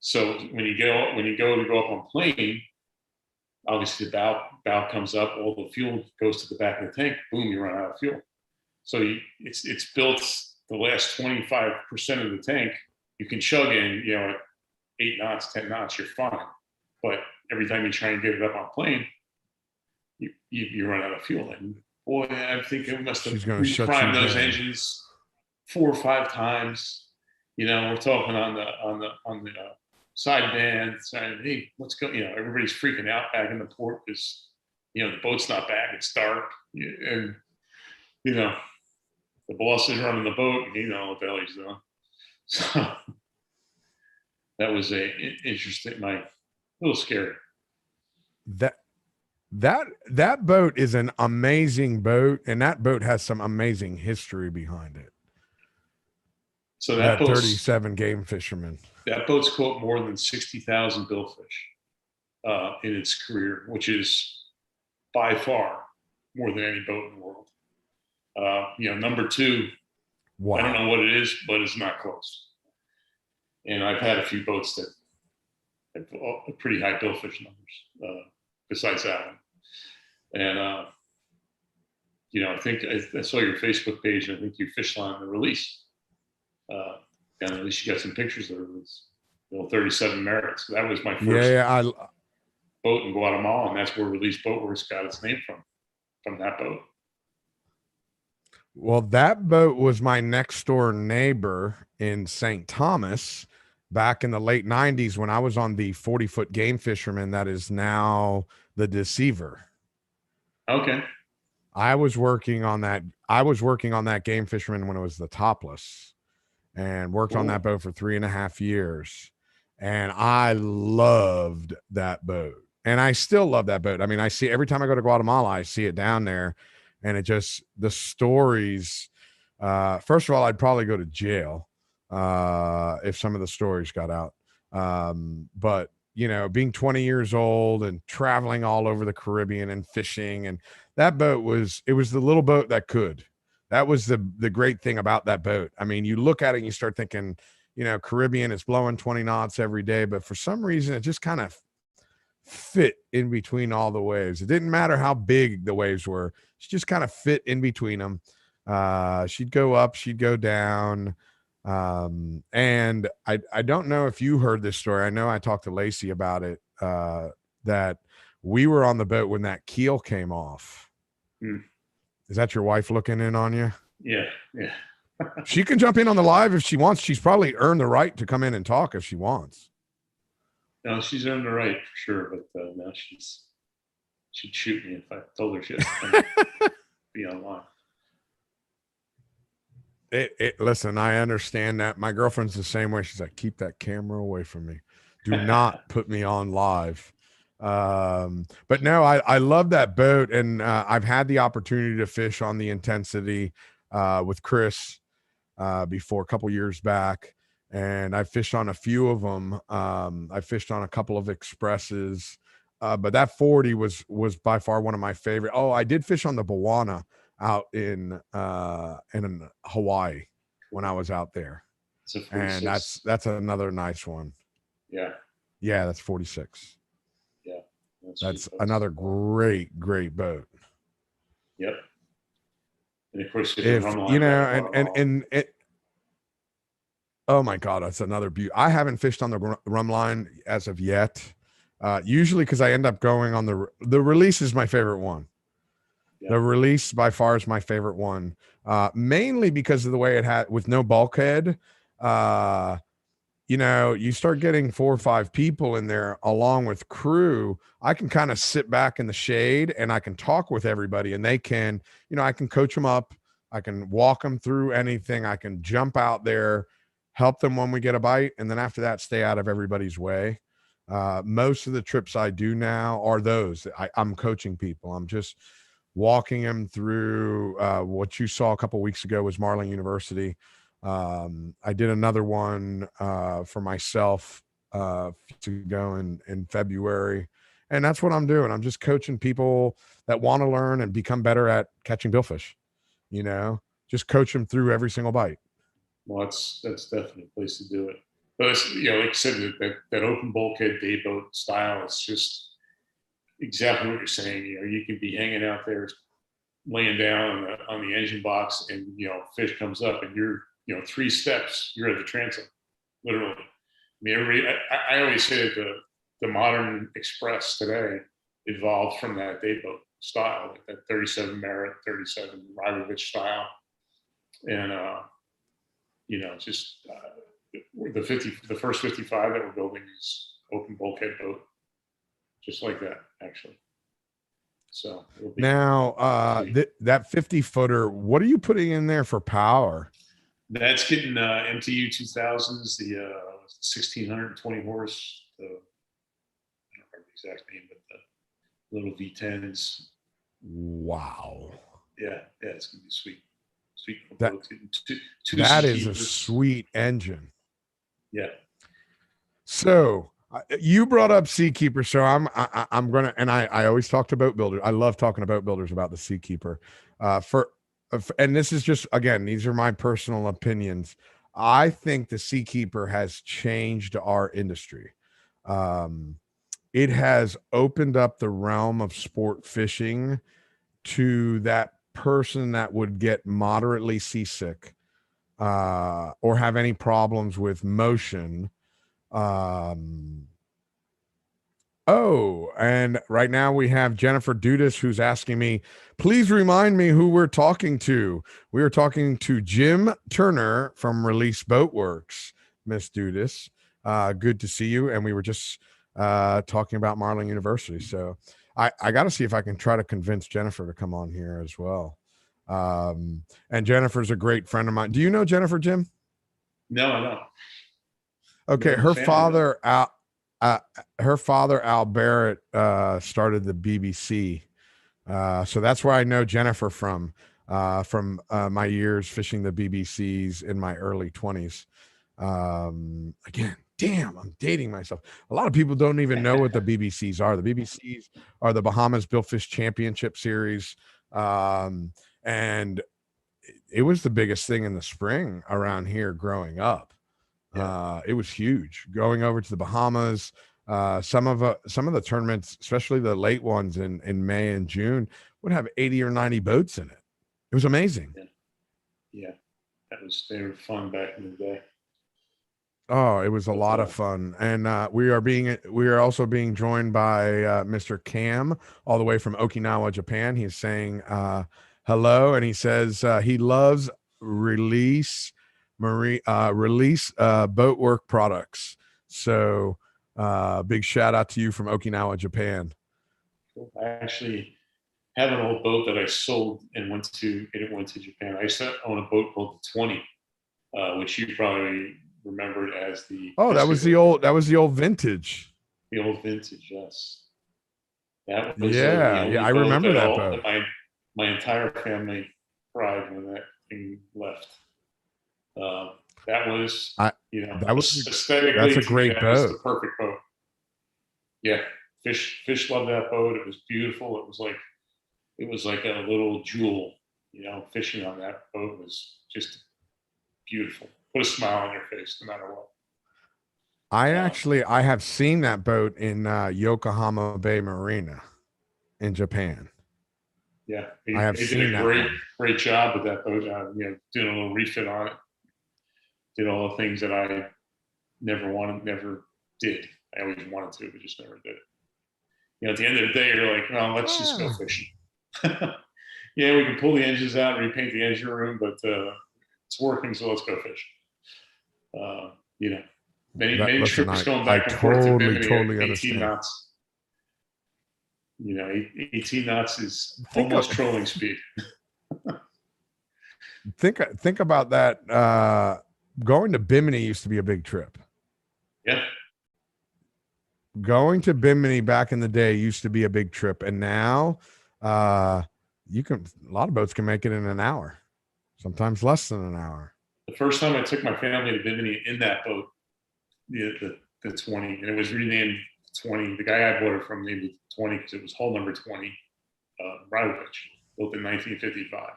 So when you go up on plane, obviously the bow comes up, all the fuel goes to the back of the tank, boom, you run out of fuel. So it's built the last 25% of the tank, you can chug in, at 8 knots, 10 knots, you're fine. But every time you try and get it up on plane, you run out of fuel. And boy, I think it must have reprimed those engines 4 or 5 times. We're talking on the sideband saying, hey, let's go. Everybody's freaking out back in the port because, the boat's not back. It's dark. And, the boss is running the boat and he know what the hell he's doing. So that was interesting, a little scary.
That boat is an amazing boat, and that boat has some amazing history behind it.
So
that 37 game fisherman.
That boat's caught more than 60,000 billfish in its career, which is by far more than any boat in the world. Number two, wow. I don't know what it is, but it's not close. And I've had a few boats that have pretty high billfish numbers besides that one. And, I think I saw your Facebook page, and I think you fish line the release. And at least you got some pictures of it. 37 Merits. That was my first boat in Guatemala, and that's where Release Boatworks got its name from that boat.
Well, that boat was my next door neighbor in St. Thomas back in the late 90s when I was on the 40-foot game fisherman that is now the Deceiver.
Okay.
I was working on that game fisherman when it was the Topless, and worked on that boat for 3.5 years. And I loved that boat. And I still love that boat. I mean, I see every time I go to Guatemala, I see it down there, and it just, the stories, first of all, I'd probably go to jail if some of the stories got out. But being 20 years old and traveling all over the Caribbean and fishing, and that boat it was the little boat that could. That was the great thing about that boat. I mean, you look at it and you start thinking, Caribbean is blowing 20 knots every day, but for some reason it just kind of fit in between all the waves. It didn't matter how big the waves were. She just kind of fit in between them. She'd go up, she'd go down. And I don't know if you heard this story. I know I talked to Lacey about it, that we were on the boat when that keel came off. Is that your wife looking in on you?
Yeah.
She can jump in on the live if she wants. She's probably earned the right to come in and talk if she wants.
No, she's earned the right for sure, but now she'd shoot me if I told her she had to be online.
Listen, I understand that. My girlfriend's the same way. She's like, keep that camera away from me. Do not put me on live. But no, I love that boat, and I've had the opportunity to fish on the Intensity with Chris before, a couple years back, and I fished on a few of them. I fished on a couple of expresses, but that 40 was by far one of my favorite. Oh, I did fish on the Bawana out in Hawaii when I was out there, and that's another nice one.
Yeah,
that's 46.
Yeah,
that's another great boat.
Yep. And of course,
and it, oh my God, that's another beauty. I haven't fished on the rum line as of yet. Usually because I end up going on the Release is my favorite one. Yeah. The Release by far is my favorite one. Mainly because of the way it had, with no bulkhead. You start getting 4 or 5 people in there along with crew. I can kind of sit back in the shade and I can talk with everybody, and they can, I can coach them up. I can walk them through anything. I can jump out there, help them when we get a bite. And then after that, stay out of everybody's way. Most of the trips I do now are those. I'm coaching people. I'm just walking them through what you saw a couple of weeks ago was Marlin University. I did another one for myself to go in February, and that's what I'm doing. I'm just coaching people that want to learn and become better at catching billfish. Just coach them through every single bite.
Well, that's definitely a place to do it. But it's, like you said, that open bulkhead day boat style. It's just exactly what you're saying. You can be hanging out there, laying down on the engine box, and fish comes up, and you're 3 steps, you're at the transom, literally. I mean, I always say that the modern express today evolved from that day boat style, like that 37 Merit, 37 Rybovich style, and just the first 55 that we're building is open bulkhead boat, just like that, actually. So
now that 50-footer, what are you putting in there for power?
That's getting MTU 2000s, the 1620 horse. I don't remember the exact name, but the little V10s.
Wow.
Yeah, it's gonna be sweet. Speaking of
That
boats, two
that is a
Seakeepers.
sweet engine.
Yeah.
So you brought up Seakeeper, so I'm gonna, and I always talk to boat builders. I love talking to boat builders about the Seakeeper. And this is just, again, these are my personal opinions. I think the Seakeeper has changed our industry. It has opened up the realm of sport fishing to that person that would get moderately seasick or have any problems with motion. Oh, and right now we have Jennifer Dudas who's asking me, please remind me who we're talking to. We are talking to Jim Turner from Release Boatworks, Miss Dudas. Good to see you. And we were just talking about Marlin University. So I got to see if I can try to convince Jennifer to come on here as well. And Jennifer's a great friend of mine. Do you know Jennifer, Jim?
No, I don't.
Okay, her father Al Barrett started the BBC, so that's where I know Jennifer from my years fishing the BBCs in my early 20s. Again, damn, I'm dating myself. A lot of people don't even know what the BBCs are. The BBCs are the Bahamas Billfish Championship Series, and it was the biggest thing in the spring around here growing up. It was huge going over to the Bahamas. Some of the tournaments, especially the late ones in May and June, would have 80 or 90 boats in it. It was amazing.
Yeah. They were fun back in the day.
Oh, it was a lot of fun. And we are also being joined by Mr. Cam all the way from Okinawa, Japan. He's saying hello, and he says he loves Release Boatwork products. So big shout out to you from Okinawa, Japan.
I actually have an old boat that I sold and went to Japan. I used to own a boat called the 20, which you probably remembered as the
that was the old vintage.
The old vintage, yes. That was
I remember that boat.
My entire family cried when that thing left. That was aesthetically,
that's a great boat.
Was the perfect boat. Yeah, fish loved that boat. It was beautiful. It was like a little jewel. Fishing on that boat was just beautiful. Put a smile on your face, no matter what.
I have seen that boat in Yokohama Bay Marina in Japan.
Yeah, they did a great job with that boat. Doing a little refit on it. Did all the things that I never did. I always wanted to, but just never did. At the end of the day, you're like, no, let's just go fishing. Yeah, we can pull the engines out and repaint the engine room, but it's working, so let's go fish. Many trips going back and forth to Bimini at 18 knots. 18 knots is almost trolling speed.
Think about that. Going to Bimini used to be a big trip.
Yeah.
Going to Bimini back in the day used to be a big trip, and now a lot of boats can make it in an hour, sometimes less than an hour.
The first time I took my family to Bimini in that boat, the 20, and it was renamed 20. The guy I bought it from named it 20 because it was hull number 20, Browich, built in 1955.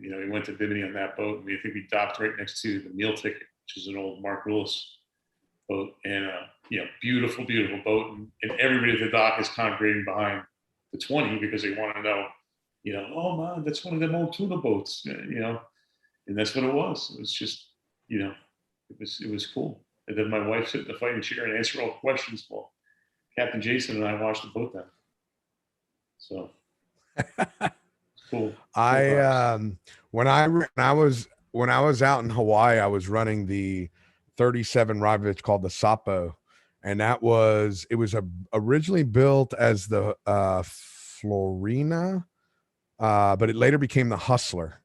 We went to Bimini on that boat, and I think we docked right next to the Meal Ticket, which is an old Mark Willis boat, and beautiful, beautiful boat, and everybody at the dock is congregating behind the 20 because they want to know, oh man, that's one of them old tuna boats, and that's what it was. It was just, it was cool. And then my wife sit in the fighting chair and answer all the questions while Captain Jason and I watched the boat then. So it's cool.
When I was out in Hawaii, I was running the 37 Rivage called the Sapo, and it was originally built as the Florina, but it later became the Hustler,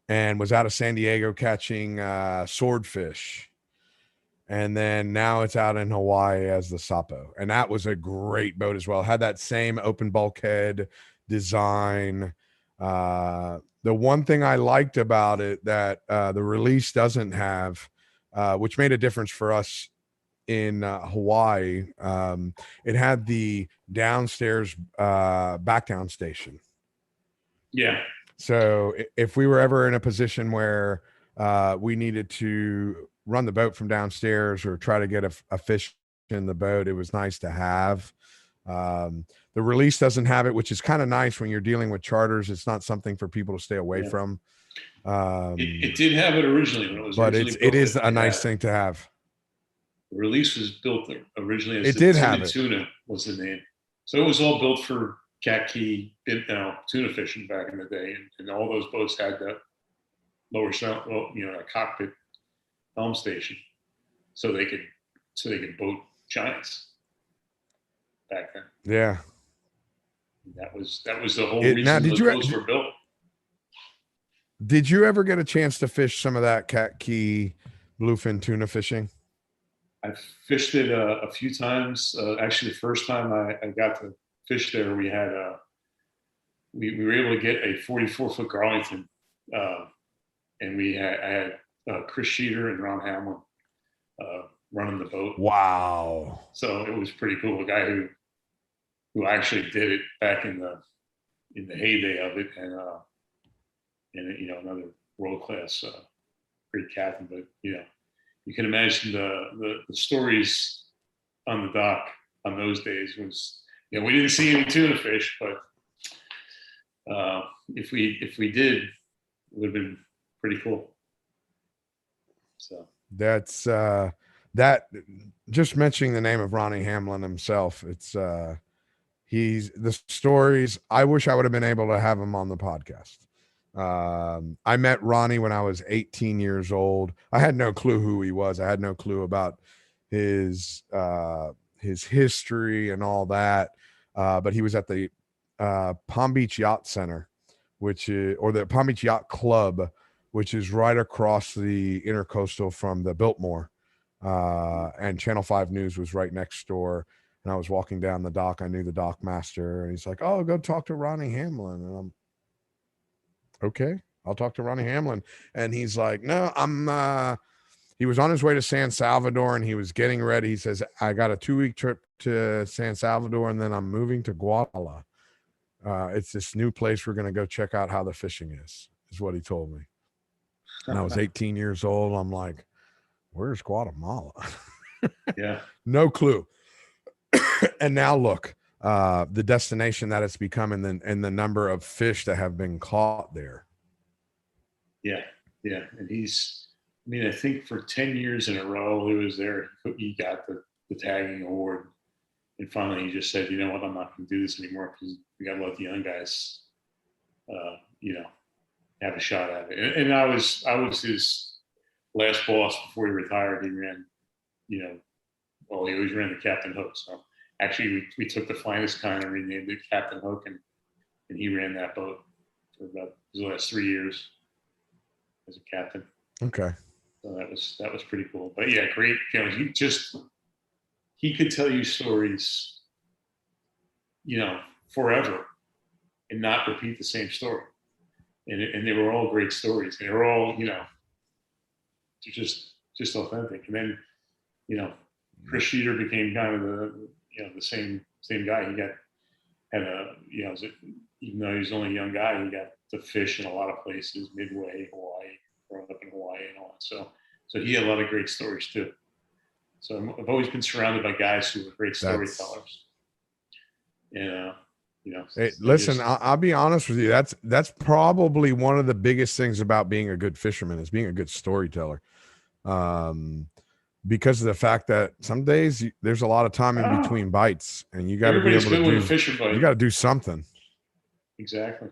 and was out of San Diego catching swordfish. And then now it's out in Hawaii as the Sapo. And that was a great boat as well. It had that same open bulkhead design. The one thing I liked about it that the release doesn't have, which made a difference for us in Hawaii, it had the downstairs back down station.
Yeah.
So if we were ever in a position where we needed to run the boat from downstairs or try to get a fish in the boat, it was nice to have. The release doesn't have it, which is kind of nice when you're dealing with charters. It's not something for people to stay away from.
It did have it originally when it was,
but
originally
it is a nice thing to have.
The release was built originally as
it did have it.
Tuna was the name, so it was all built for cat key, tuna fishing back in the day, and all those boats had that lower sound, a cockpit helm station, so they could boat giants back then.
Yeah,
and that was the whole reason those boats were built.
Did you ever get a chance to fish some of that cat key bluefin tuna fishing?
I fished it a few times. Actually, the first time I got to fish there, we had we were able to get a 44-foot Garlington, and I had Chris Sheeter and Ron Hamlin running the boat.
Wow! So
it was pretty cool. A guy who actually did it back in the heyday of it, and another world class great captain. But you can imagine the stories on the dock on those days was, we didn't see any tuna fish, but if we did, it would have been pretty cool. So
that's that. Just mentioning the name of Ronnie Hamlin himself, it's he's the stories. I wish I would have been able to have him on the podcast. I met Ronnie when I was 18 years old. I had no clue who he was. I had no clue about his history and all that. But he was at the Palm Beach Yacht Center, or the Palm Beach Yacht Club, which is right across the Intercoastal from the Biltmore. And Channel 5 News was right next door. And I was walking down the dock. I knew the dock master, and he's like, "Oh, go talk to Ronnie Hamlin." And I'm, okay, I'll talk to Ronnie Hamlin. And he's like, "No, he was on his way to San Salvador and he was getting ready. He says, I got a 2-week trip to San Salvador and then I'm moving to Guatemala. It's this new place. We're going to go check out how the fishing is what he told me." And I was 18 years old. I'm like, where's Guatemala?
Yeah.
No clue. And now look, the destination that it's become and the number of fish that have been caught there.
Yeah. Yeah. And I think for 10 years in a row, he was there. He got the tagging award. And finally, he just said, "You know what? I'm not going to do this anymore because we got to let the young guys, have a shot at it." And I was his last boss before he retired. He ran, he always ran the Captain Hook. So actually, we took the finest kind and renamed it Captain Hook, and he ran that boat for about his last 3 years as a captain.
Okay.
So that was pretty cool. But yeah, great. He could tell you stories, forever and not repeat the same story. And they were all great stories. They were all, just authentic. And then, Chris Sheeter became kind of the same guy. He even though he was only a young guy, he got to fish in a lot of places, Midway, Hawaii, growing up in Hawaii and all that. So he had a lot of great stories too. So I've always been surrounded by guys who were great storytellers.
Hey, listen, I'll be honest with you. That's probably one of the biggest things about being a good fisherman is being a good storyteller. Because of the fact that some days there's a lot of time in between bites, and you got to be able to you got to do something.
Exactly.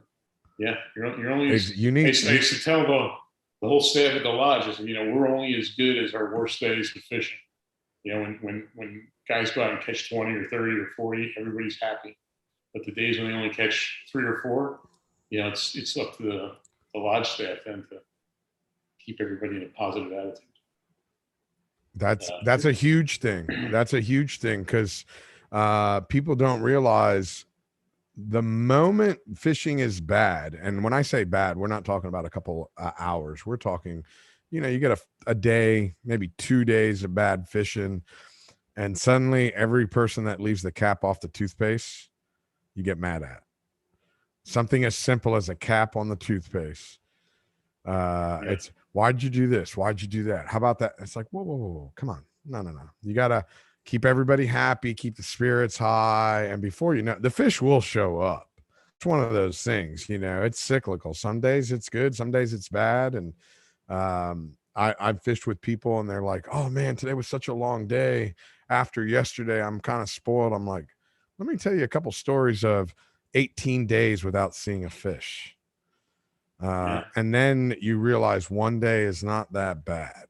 Yeah, you're only unique. I used to tell the whole staff at the lodge, we're only as good as our worst days of fishing. When guys go out and catch 20 or 30 or 40, everybody's happy. But the days when they only catch 3 or 4, it's up to the lodge staff then to keep everybody in a positive attitude.
That's a huge thing. That's a huge thing because people don't realize the moment fishing is bad, and when I say bad, we're not talking about a couple hours. We're talking, you get a day, maybe 2 days of bad fishing, and suddenly every person that leaves the cap off the toothpaste, you get mad at. Something as simple as a cap on the toothpaste. It's why'd you do this? Why'd you do that? How about that? It's like, whoa, whoa, whoa, whoa. Come on. No. You gotta keep everybody happy, keep the spirits high. And before you know, the fish will show up. It's one of those things, it's cyclical. Some days it's good, some days it's bad. And I've fished with people and they're like, oh man, today was such a long day. After yesterday, I'm kind of spoiled. I'm like, let me tell you a couple stories of 18 days without seeing a fish. And then you realize one day is not that bad.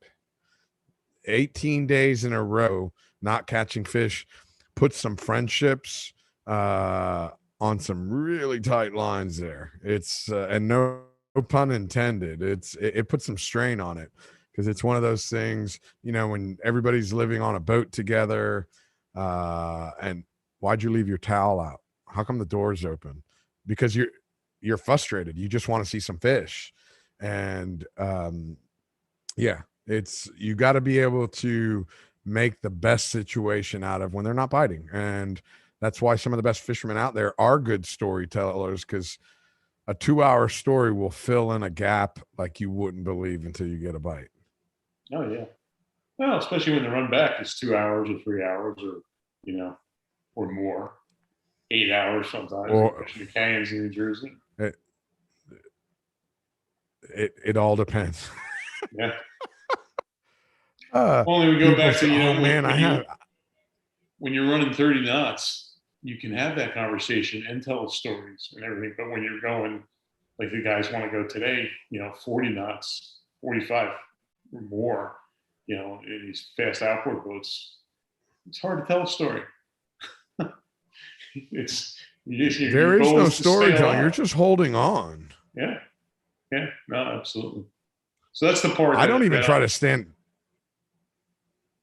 18 days in a row not catching fish put some friendships on some really tight lines there. It's and no pun intended. It puts some strain on it because it's one of those things, when everybody's living on a boat together, and why'd you leave your towel out? How come the door's open? Because you're frustrated. You just want to see some fish. And it's, you got to be able to make the best situation out of when they're not biting. And that's why some of the best fishermen out there are good storytellers, because a 2-hour story will fill in a gap like you wouldn't believe until you get a bite.
Oh yeah. Well, especially when the run back is 2 hours or 3 hours or more. 8 hours sometimes, especially the canyons in New Jersey.
It all depends.
Yeah. Only we go back to when you're running 30 knots, you can have that conversation and tell stories and everything. But when you're going, like the guys want to go today, 40 knots, 45 or more, in these fast outboard boats, it's hard to tell a story.
There is no storytelling. You're just holding on.
Yeah. Yeah. No, absolutely. So that's the part.
I don't even try to stand.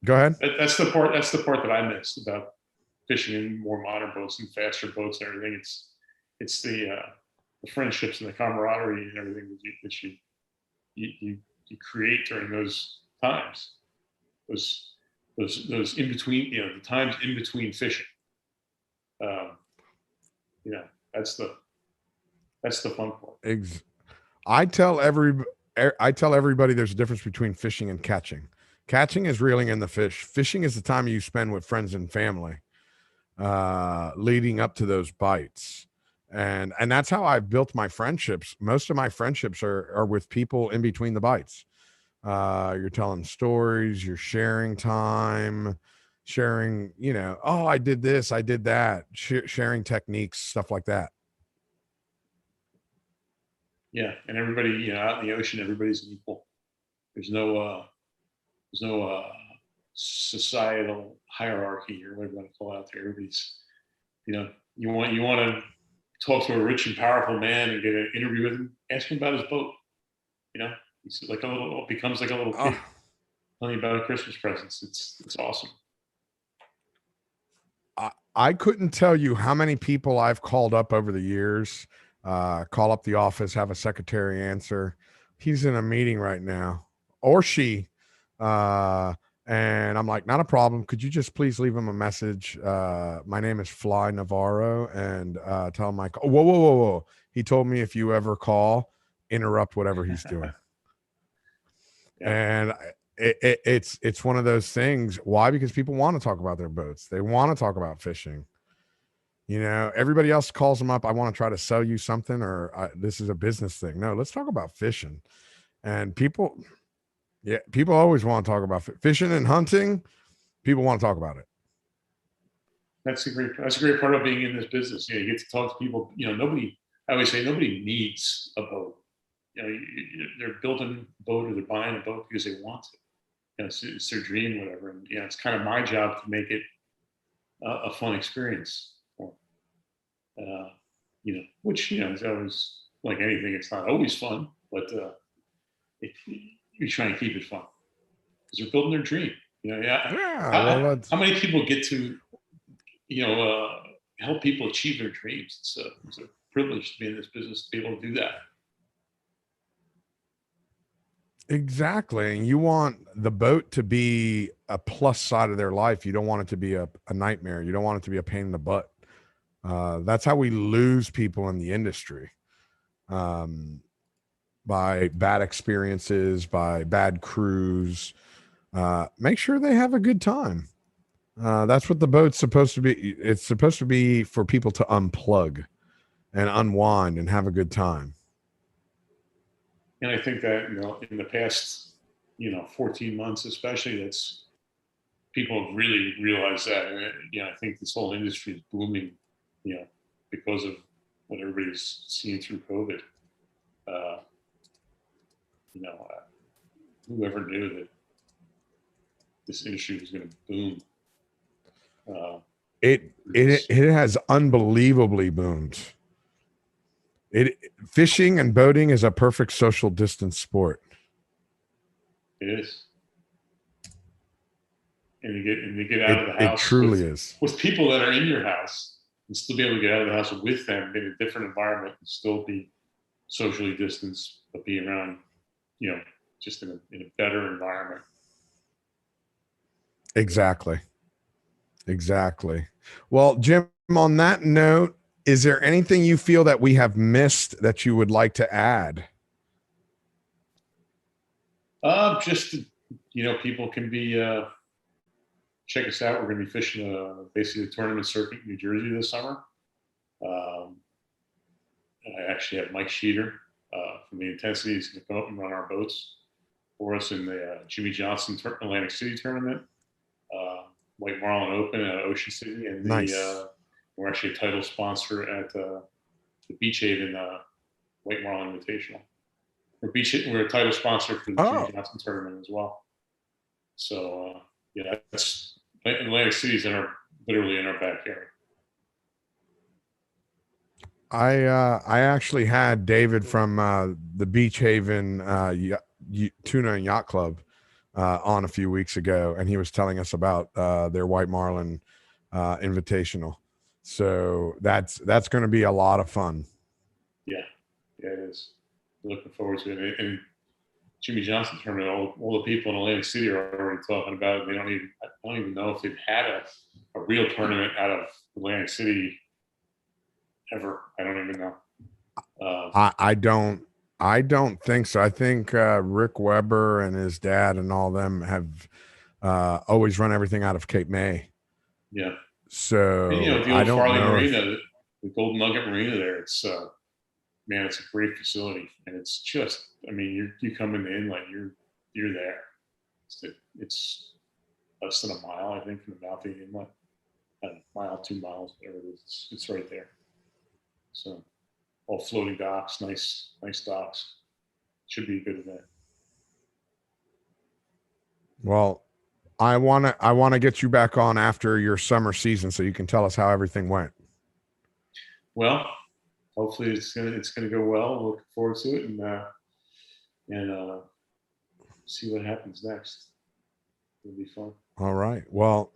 Go ahead.
That's the part that I missed about fishing in more modern boats and faster boats and everything. It's the friendships and the camaraderie and everything that you create during those times. Those in between, the times in between fishing. That's the fun part.
I tell everybody there's a difference between fishing and catching. Catching is reeling in the fish. Fishing is the time you spend with friends and family, leading up to those bites. And that's how I've built my friendships. Most of my friendships are with people in between the bites. You're telling stories, you're sharing time, sharing, oh, I did this, I did that, sharing techniques, stuff like that.
Yeah. And everybody, out in the ocean, everybody's equal. There's no societal hierarchy or whatever you want to call it out there. Everybody's, you want to talk to a rich and powerful man and get an interview with him, ask him about his boat. He's like becomes like a little kid. Telling you about Christmas presents. It's awesome.
I couldn't tell you how many people I've called up over the years, call up the office, have a secretary answer. He's in a meeting right now, or she. And I'm like, not a problem. Could you just please leave him a message? My name is Fly Navarro, and tell him whoa. He told me if you ever call, interrupt whatever he's doing. And it's one of those things. Why? Because people want to talk about their boats. They want to talk about fishing. Everybody else calls them up. I want to try to sell you something, or this is a business thing. No, let's talk about fishing. And people always want to talk about fishing and hunting. People want to talk about it.
That's a great part of being in this business. You get to talk to people. I always say nobody needs a boat. They're building a boat or they're buying a boat because they want to. It's their dream, whatever. And it's kind of my job to make it a fun experience. Which is always like anything. It's not always fun, but you try and keep it fun because they're building their dream. How many people get to help people achieve their dreams. It's a privilege to be in this business, to be able to do that.
Exactly. And you want the boat to be a plus side of their life. You don't want it to be a nightmare. You don't want it to be a pain in the butt. That's how we lose people in the industry. By bad experiences, by bad crews. Make sure they have a good time. That's what the boat's supposed to be. It's supposed to be for people to unplug and unwind and have a good time.
And I think that, in the past, 14 months, especially, that's people have really realized that. And, I think this whole industry is booming, because of what everybody's seeing through COVID. Whoever knew that this industry was going to boom?
It has unbelievably boomed. Fishing and boating is a perfect social distance sport.
It is. And you get out of the house.
It truly is.
With people that are in your house, and still be able to get out of the house with them in a different environment and still be socially distanced, but be around, just in a better environment.
Exactly. Well, Jim, on that note, is there anything you feel that we have missed that you would like to add?
Just, people can be, check us out. We're going to be fishing basically the tournament circuit in New Jersey this summer. And I actually have Mike Sheeter from the Intensity. He's going to come up and run our boats for us in the Jimmy Johnson Atlantic City tournament, White Marlin Open at Ocean City, and
nice.
We're actually a title sponsor at the Beach Haven White Marlin Invitational. We're a title sponsor for the Jimmy Johnson tournament as well. So that's Atlantic City's literally in our backyard.
I actually had David from the Beach Haven Tuna and Yacht Club on a few weeks ago, and he was telling us about their White Marlin Invitational. So that's going to be a lot of fun. Yeah,
it is. Looking forward to it. And Jimmy Johnson tournament, all the people in Atlantic City are already talking about it. I don't even know if they've had a real tournament out of Atlantic City ever. I don't even know.
I don't think so. I think Rick Weber and his dad and all them have always run everything out of Cape May.
Yeah.
So
and, the old Farley Marina, the Golden Nugget Marina there, it's man, it's a great facility, and it's just, you come in the inlet, you're there. It's less than a mile, I think, from the mouth of the inlet. A mile, 2 miles, whatever it is. It's right there. So all floating docks, nice docks. Should be a good event.
Well, I want to get you back on after your summer season so you can tell us how everything went.
Well, hopefully it's gonna go well. Looking forward to it, and see what happens next. It'll be fun.
All right. Well,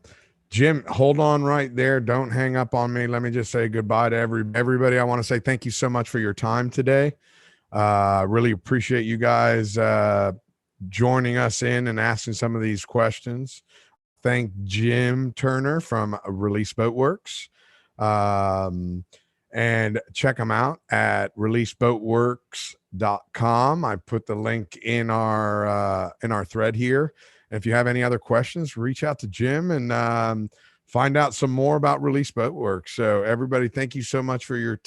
Jim, hold on right there. Don't hang up on me. Let me just say goodbye to everybody. I want to say thank you so much for your time today. Really appreciate you guys joining us in and asking some of these questions. Thank Jim Turner from Release Boatworks. And check them out at releaseboatworks.com. I put the link in our thread here. And if you have any other questions, reach out to Jim and find out some more about Release Boatworks. So everybody, thank you so much for your time.